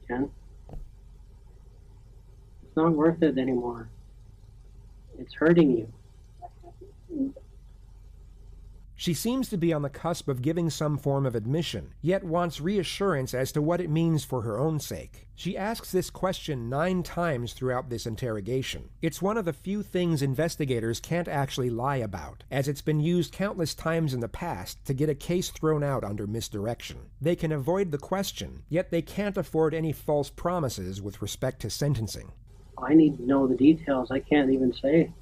Jen? It's not worth it anymore. It's hurting you. She seems to be on the cusp of giving some form of admission, yet wants reassurance as to what it means for her own sake. She asks this question 9 times throughout this interrogation. It's one of the few things investigators can't actually lie about, as it's been used countless times in the past to get a case thrown out under misdirection. They can avoid the question, yet they can't afford any false promises with respect to sentencing. I need to know the details. I can't even say.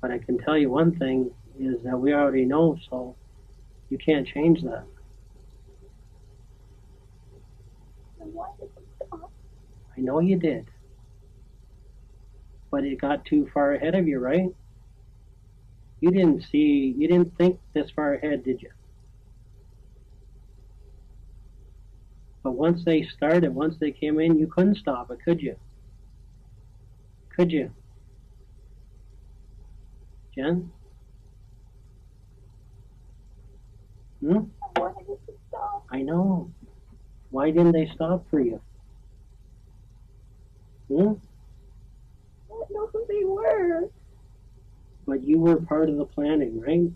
But I can tell you one thing is that we already know, so you can't change that. Then why did it stop? I know you did. But it got too far ahead of you, right? You didn't think this far ahead, did you? But once they started, once they came in, you couldn't stop it, could you? Could you? Jen? Hmm? I wanted it to stop. I know. Why didn't they stop for you? Hmm? I didn't know who they were. But you were part of the planning, right?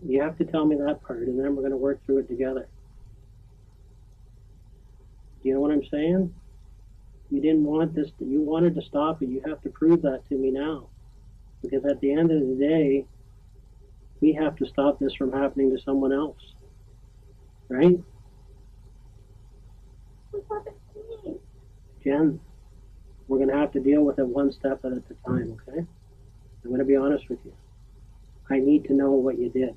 You have to tell me that part, and then we're going to work through it together. Do you know what I'm saying? You didn't want this, you wanted to stop it. You have to prove that to me now. Because at the end of the day, we have to stop this from happening to someone else. Right? What happened to me? Jen, we're going to have to deal with it one step at a time, okay? I'm going to be honest with you. I need to know what you did.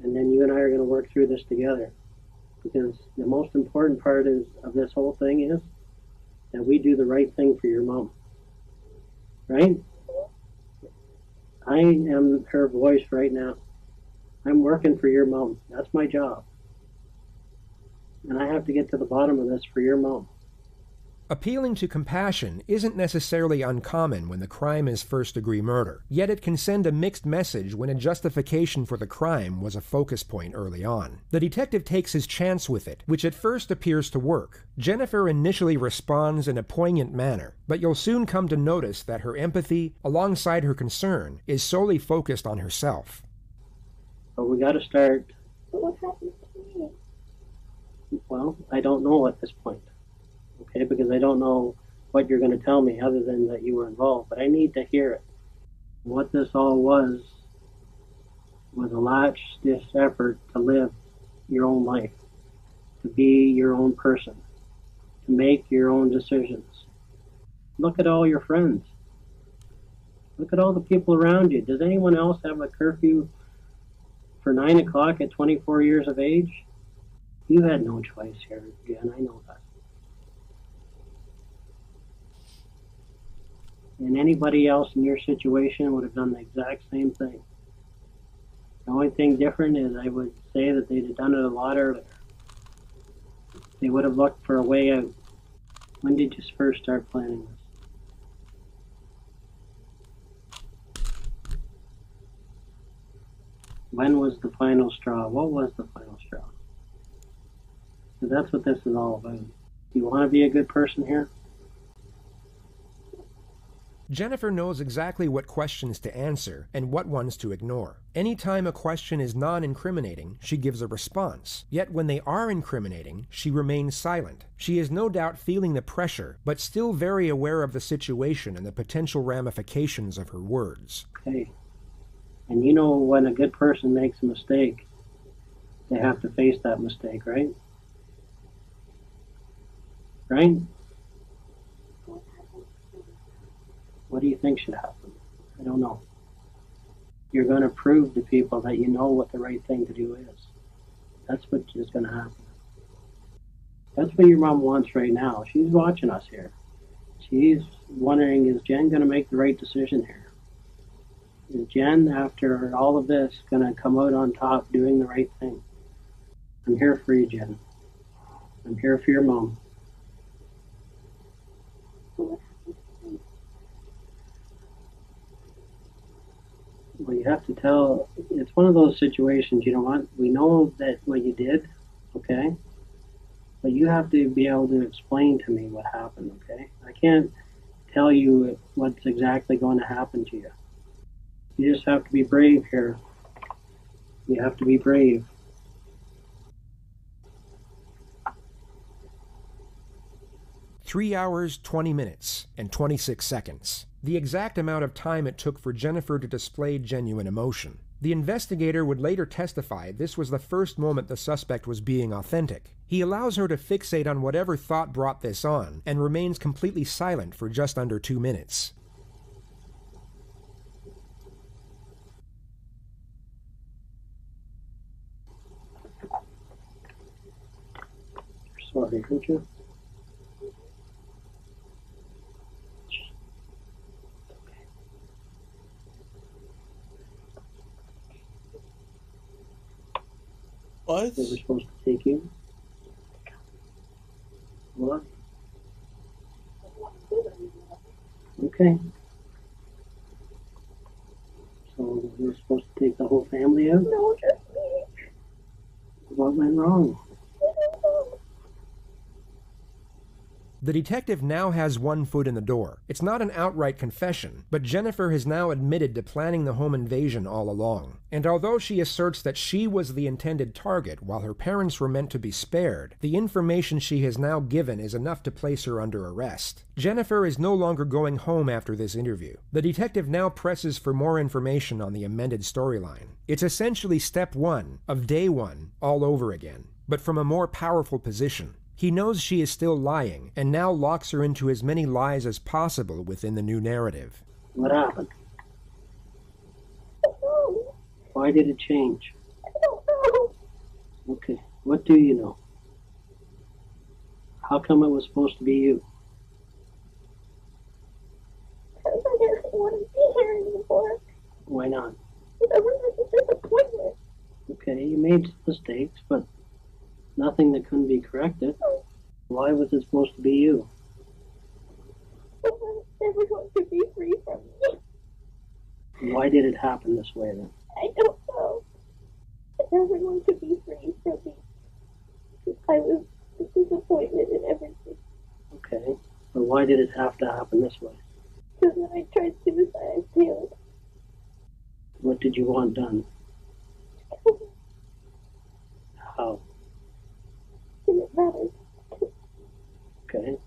And then you and I are going to work through this together. Because the most important part of this whole thing is that we do the right thing for your mom. Right? I am her voice right now. I'm working for your mom. That's my job. And I have to get to the bottom of this for your mom. Appealing to compassion isn't necessarily uncommon when the crime is first-degree murder, yet it can send a mixed message when a justification for the crime was a focus point early on. The detective takes his chance with it, which at first appears to work. Jennifer initially responds in a poignant manner, but you'll soon come to notice that her empathy, alongside her concern, is solely focused on herself. But we got to start. But what happened to me? Well, I don't know at this point. Okay, because I don't know what you're going to tell me other than that you were involved, but I need to hear it. What this all was a last-ditch effort to live your own life, to be your own person, to make your own decisions. Look at all your friends. Look at all the people around you. Does anyone else have a curfew for 9 o'clock at 24 years of age? You had no choice here, Jen, I know that. And anybody else in your situation would have done the exact same thing. The only thing different is I would say that they'd have done it a lot earlier. They would have looked for a way out. When did you first start planning this? When was the final straw? What was the final straw? So that's what this is all about. Do you want to be a good person here? Jennifer knows exactly what questions to answer and what ones to ignore. Anytime a question is non-incriminating, she gives a response. Yet when they are incriminating, she remains silent. She is no doubt feeling the pressure, but still very aware of the situation and the potential ramifications of her words. Okay. And you know when a good person makes a mistake, they have to face that mistake, right? Right? What do you think should happen? I don't know. You're going to prove to people that you know what the right thing to do is. That's what is going to happen. That's what your mom wants right now. She's watching us here. She's wondering, is Jen going to make the right decision here? Is Jen, after all of this, going to come out on top doing the right thing? I'm here for you, Jen. I'm here for your mom. Well, you have to tell, it's one of those situations, you know what, we know that what you did, okay? But you have to be able to explain to me what happened, okay? I can't tell you what's exactly going to happen to you. You just have to be brave here. You have to be brave. "3 hours, 20 minutes, and 26 seconds. The exact amount of time it took for Jennifer to display genuine emotion. The investigator would later testify this was the first moment the suspect was being authentic. He allows her to fixate on whatever thought brought this on, and remains completely silent for just under 2 minutes. Sorry, aren't you? What? They were supposed to take you? What? Okay. So they were supposed to take the whole family out? No, just me. What went wrong? The detective now has one foot in the door. It's not an outright confession, but Jennifer has now admitted to planning the home invasion all along. And although she asserts that she was the intended target while her parents were meant to be spared, the information she has now given is enough to place her under arrest. Jennifer is no longer going home after this interview. The detective now presses for more information on the amended storyline. It's essentially step one of day one all over again, but from a more powerful position. He knows she is still lying, and now locks her into as many lies as possible within the new narrative. What happened? Why did it change? I don't know. Okay, what do you know? How come it was supposed to be you? Because I didn't want to be here anymore. Why not? Because I was such a disappointment. Okay, you made mistakes, but nothing that couldn't be corrected. Why was it supposed to be you? I want everyone to be free from me. Why did it happen this way then? I don't know. Everyone to be free from me. I was disappointed in everything. Okay, but why did it have to happen this way? Because when I tried suicide, I failed. What did you want done? How? Didn't matter. Okay.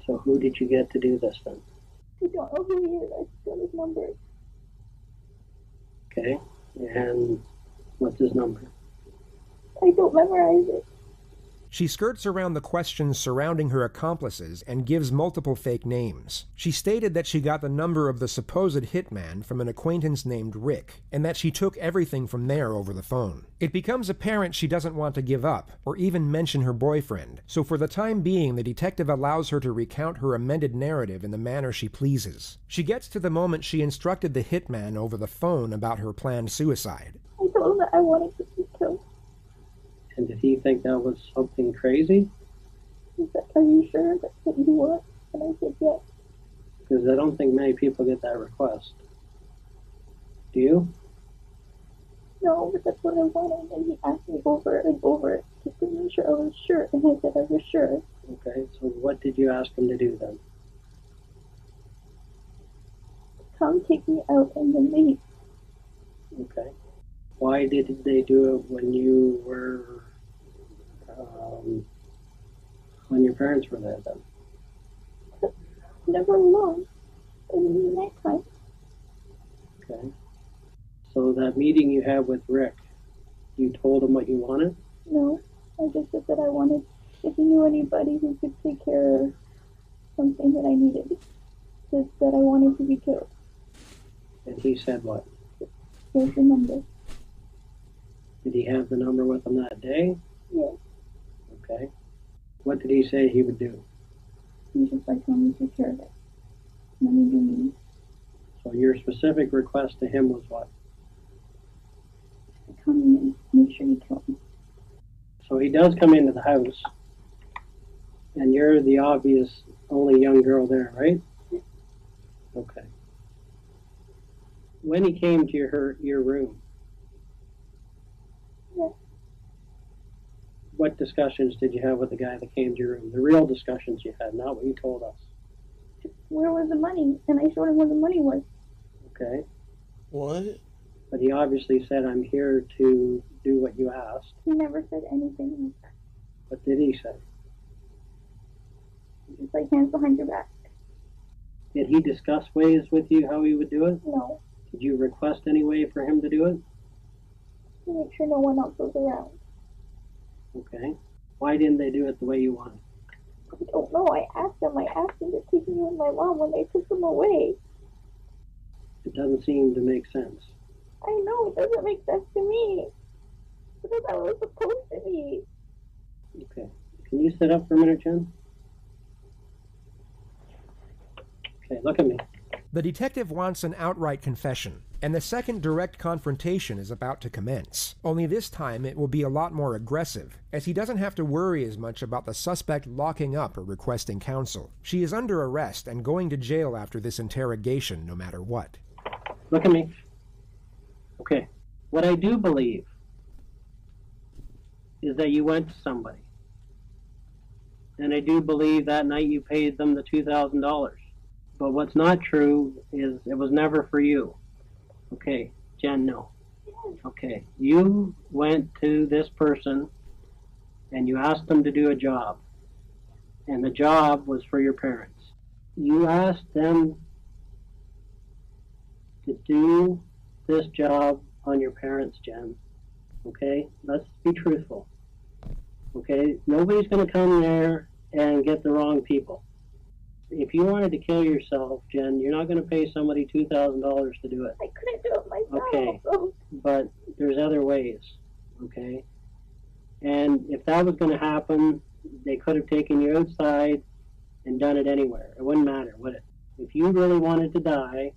So who did you get to do this then? I don't know who he is. I just got his number. Okay. And what's his number? I don't memorize it. She skirts around the questions surrounding her accomplices and gives multiple fake names. She stated that she got the number of the supposed hitman from an acquaintance named Rick, and that she took everything from there over the phone. It becomes apparent she doesn't want to give up, or even mention her boyfriend, so for the time being the detective allows her to recount her amended narrative in the manner she pleases. She gets to the moment she instructed the hitman over the phone about her planned suicide. I told him that I wanted to be killed. And did he think that was something crazy? He said, "Are you sure that's what you want?" And I said, "Yes." Because I don't think many people get that request. Do you? No, but that's what I wanted. And he asked me over and over just to make sure I was sure. And I said I was sure. Okay, so what did you ask him to do then? Come take me out and then leave. Okay. Why did they do it when you were, when your parents were there then? Never alone. In the nighttime. Okay. So that meeting you had with Rick, you told him what you wanted? No, I just said that I wanted, if he knew anybody who could take care of something that I needed, just that I wanted to be killed. And he said what? Here's the number. Did he have the number with him that day? Yes. Okay. What did he say he would do? He just like told me to take care of it. Let me do me. So your specific request to him was what? To come in and make sure you kill me. So he does come into the house, and you're the obvious only young girl there, right? Okay. When he came to your room, Yes. what discussions did you have with the guy that came to your room? The real discussions you had, not what you told us. Where was the money? And I showed him where the money was. Okay. What? But he obviously said, I'm here to do what you asked. He never said anything like that. What did he say? Just like hands behind your back. Did he discuss ways with you how he would do it? No. Did you request any way for him to do it? To make sure no one else was around. Okay. Why didn't they do it the way you wanted? I don't know. I asked them to keep me with my mom when they took them away. It doesn't seem to make sense. I know, it doesn't make sense to me. Because I was supposed to be. Okay. Can you sit up for a minute, Jen? Okay, look at me. The detective wants an outright confession. and the second direct confrontation is about to commence. Only this time it will be a lot more aggressive, as he doesn't have to worry as much about the suspect locking up or requesting counsel. She is under arrest and going to jail after this interrogation no matter what. Look at me. Okay. What I do believe is that you went to somebody. And I do believe that night you paid them the $2,000. But what's not true is it was never for you. Okay, Jen, no. Okay, you went to this person and you asked them to do a job. And the job was for your parents. You asked them to do this job on your parents, Jen. Okay, let's be truthful. Okay, nobody's going to come there and get the wrong people. If you wanted to kill yourself, Jen, you're not going to pay somebody $2,000 to do it. I couldn't do it myself. Okay, but there's other ways, okay? And if that was going to happen, they could have taken you outside and done it anywhere. It wouldn't matter, would it? If you really wanted to die,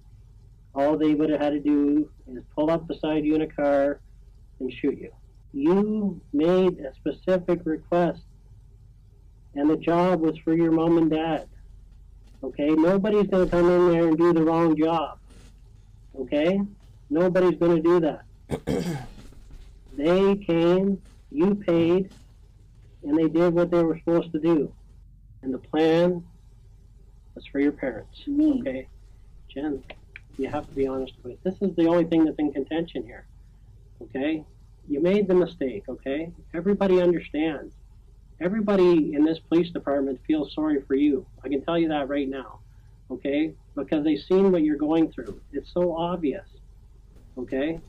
all they would have had to do is pull up beside you in a car and shoot you. You made a specific request, and the job was for your mom and dad. Okay? Nobody's going to come in there and do the wrong job. Okay? Nobody's going to do that. They came, you paid, and they did what they were supposed to do. And the plan was for your parents. Okay? Jen, you have to be honest with it. This is the only thing that's in contention here. Okay? You made the mistake, okay? Everybody understands. Everybody in this police department feels sorry for you. I can tell you that right now, okay? Because they've seen what you're going through. It's so obvious, okay?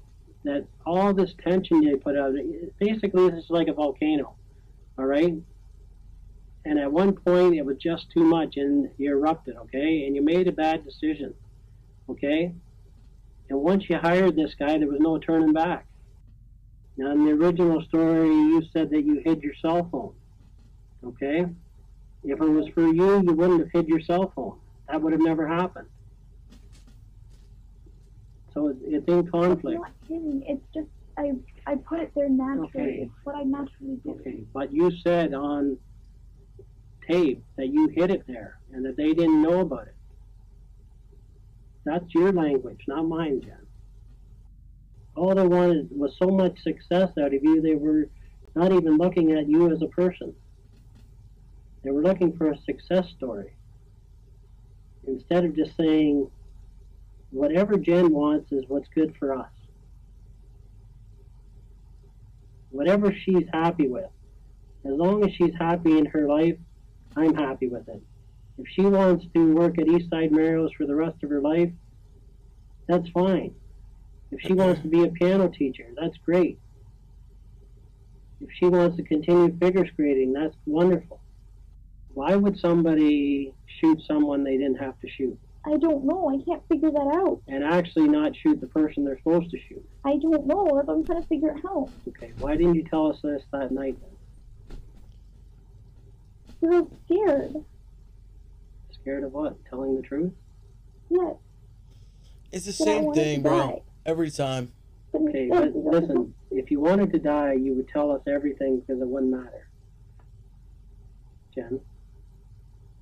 That all this tension you put out, basically this is like a volcano, all right? And at one point it was just too much and you erupted, okay? And you made a bad decision, okay? And once you hired this guy, there was no turning back. Now, in the original story, you said that you hid your cell phone, okay? If it was for you, you wouldn't have hid your cell phone. That would have never happened. So it's in conflict. I'm not kidding. It's just, I put it there naturally. Okay. It's what I naturally do. Okay, but you said on tape that you hid it there and that they didn't know about it. That's your language, not mine, Jen. All they wanted was so much success out of you, they were not even looking at you as a person. They were looking for a success story. Instead of just saying, whatever Jen wants is what's good for us. Whatever she's happy with. As long as she's happy in her life, I'm happy with it. If she wants to work at Eastside Mario's for the rest of her life, that's fine. If she wants to be a piano teacher, that's great. If she wants to continue figure skating, that's wonderful. Why would somebody shoot someone they didn't have to shoot? I don't know. I can't figure that out. And actually not shoot the person they're supposed to shoot? I don't know. That's what I'm trying to figure out. Okay, why didn't you tell us this that night then? Because I was scared. Scared of what? Telling the truth? Yes. It's the But I same wanted thing, to bro. die. Every time. But Okay, instead, but listen, if you wanted to die, you would tell us everything because it wouldn't matter. Jen,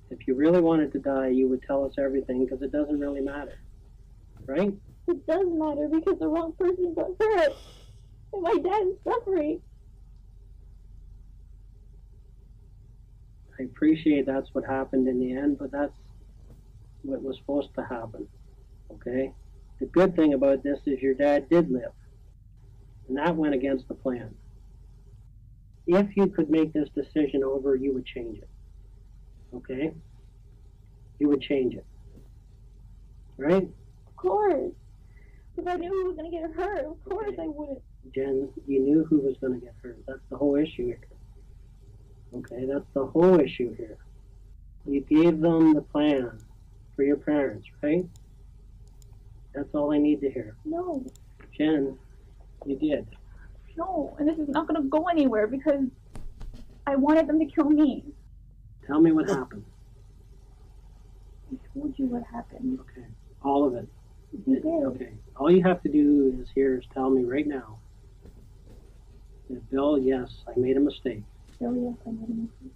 if you really wanted to die, you would tell us everything because it doesn't really matter. Right? It does matter because the wrong person got hurt. And my dad is suffering. I appreciate that's what happened in the end, but that's what was supposed to happen. Okay? The good thing about this is your dad did live. And that went against the plan. If you could make this decision over, you would change it. Okay? You would change it. Right? Of course. If I knew he was going to get hurt, of course I wouldn't. Jen, you knew who was going to get hurt. That's the whole issue here. Okay? That's the whole issue here. You gave them the plan for your parents, right? That's all I need to hear. No. Jen, you did. No. And this is not going to go anywhere because I wanted them to kill me. Tell me what happened. I told you what happened. Okay. All of it. You did. Okay. All you have to do is tell me right now that, Bill, yes, I made a mistake. Bill, yes, I made a mistake.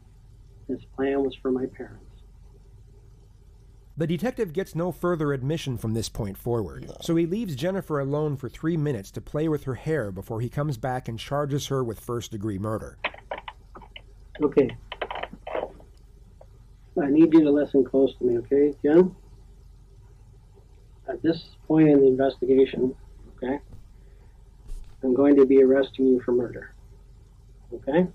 This plan was for my parents. The detective gets no further admission from this point forward, so he leaves Jennifer alone for 3 minutes to play with her hair before he comes back and charges her with first-degree murder. Okay. I need you to listen close to me, okay, Jen? At this point in the investigation, okay, I'm going to be arresting you for murder, okay?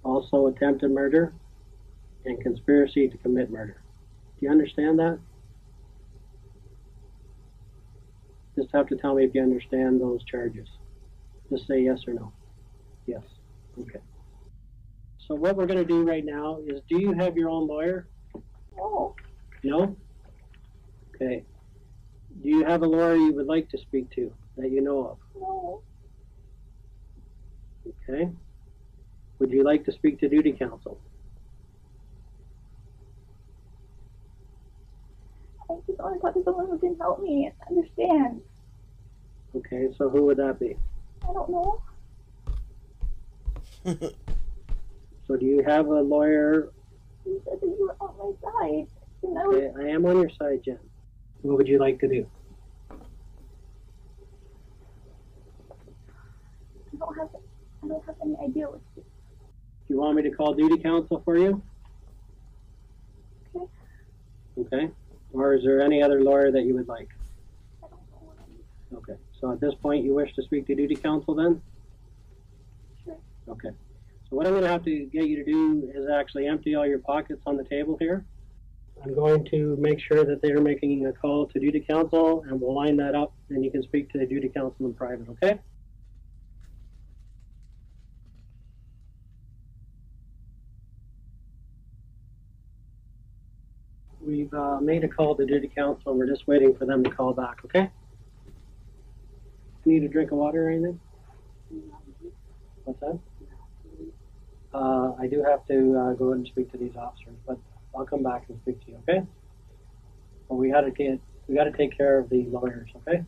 Also attempted murder and conspiracy to commit murder. Do you understand that? Just have to tell me if you understand those charges. Just say yes or no. Yes. Okay. So what we're going to do right now is, do you have your own lawyer? No. No? Okay. Do you have a lawyer you would like to speak to that you know of? No. Okay. Would you like to speak to duty counsel? I just want to talk to someone who can help me understand. Okay, so who would that be? I don't know. So do you have a lawyer? You said that you were on my side. And Okay, I am on your side, Jen. What would you like to do? I don't have any idea what to do. Do you want me to call duty counsel for you? Okay. Okay. Or is there any other lawyer that you would like? I don't know what I need. Okay. So at this point, you wish to speak to duty counsel then? Sure. Okay. So what I'm going to have to get you to do is actually empty all your pockets on the table here. I'm going to make sure that they're making a call to duty counsel, and we'll line that up, and you can speak to the duty counsel in private, okay? We've made a call to duty counsel, and we're just waiting for them to call back, okay? Need a drink of water or anything? What's that? I do have to go and speak to these officers, but I'll come back and speak to you, okay? But we got to take care of the lawyers, okay?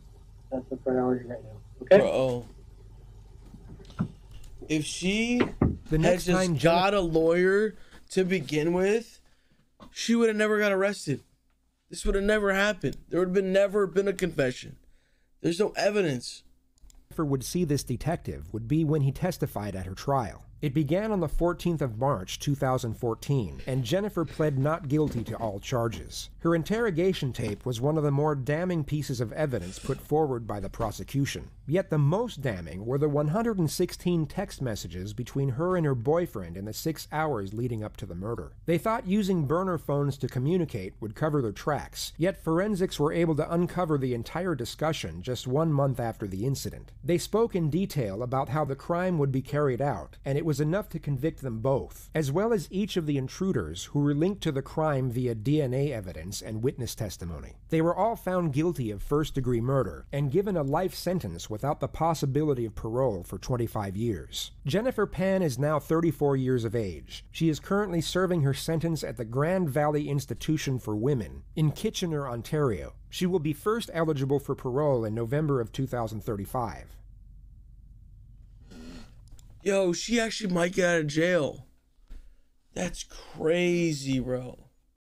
That's the priority right now, okay? Bro, if she The had next just time got a lawyer to begin with, she would have never got arrested. This would have never happened. There would have never been a confession. There's no evidence. Jennifer would see this detective would be when he testified at her trial. It began on the 14th of March, 2014, and Jennifer pled not guilty to all charges. Her interrogation tape was one of the more damning pieces of evidence put forward by the prosecution. Yet the most damning were the 116 text messages between her and her boyfriend in the 6 hours leading up to the murder. They thought using burner phones to communicate would cover their tracks, yet forensics were able to uncover the entire discussion just 1 month after the incident. They spoke in detail about how the crime would be carried out, and it was enough to convict them both, as well as each of the intruders who were linked to the crime via DNA evidence and witness testimony. They were all found guilty of first-degree murder and given a life sentence without the possibility of parole for 25 years. Jennifer Pan is now 34 years of age. She is currently serving her sentence at the Grand Valley Institution for Women in Kitchener, Ontario. She will be first eligible for parole in November of 2035. Yo, she actually might get out of jail. That's crazy, bro.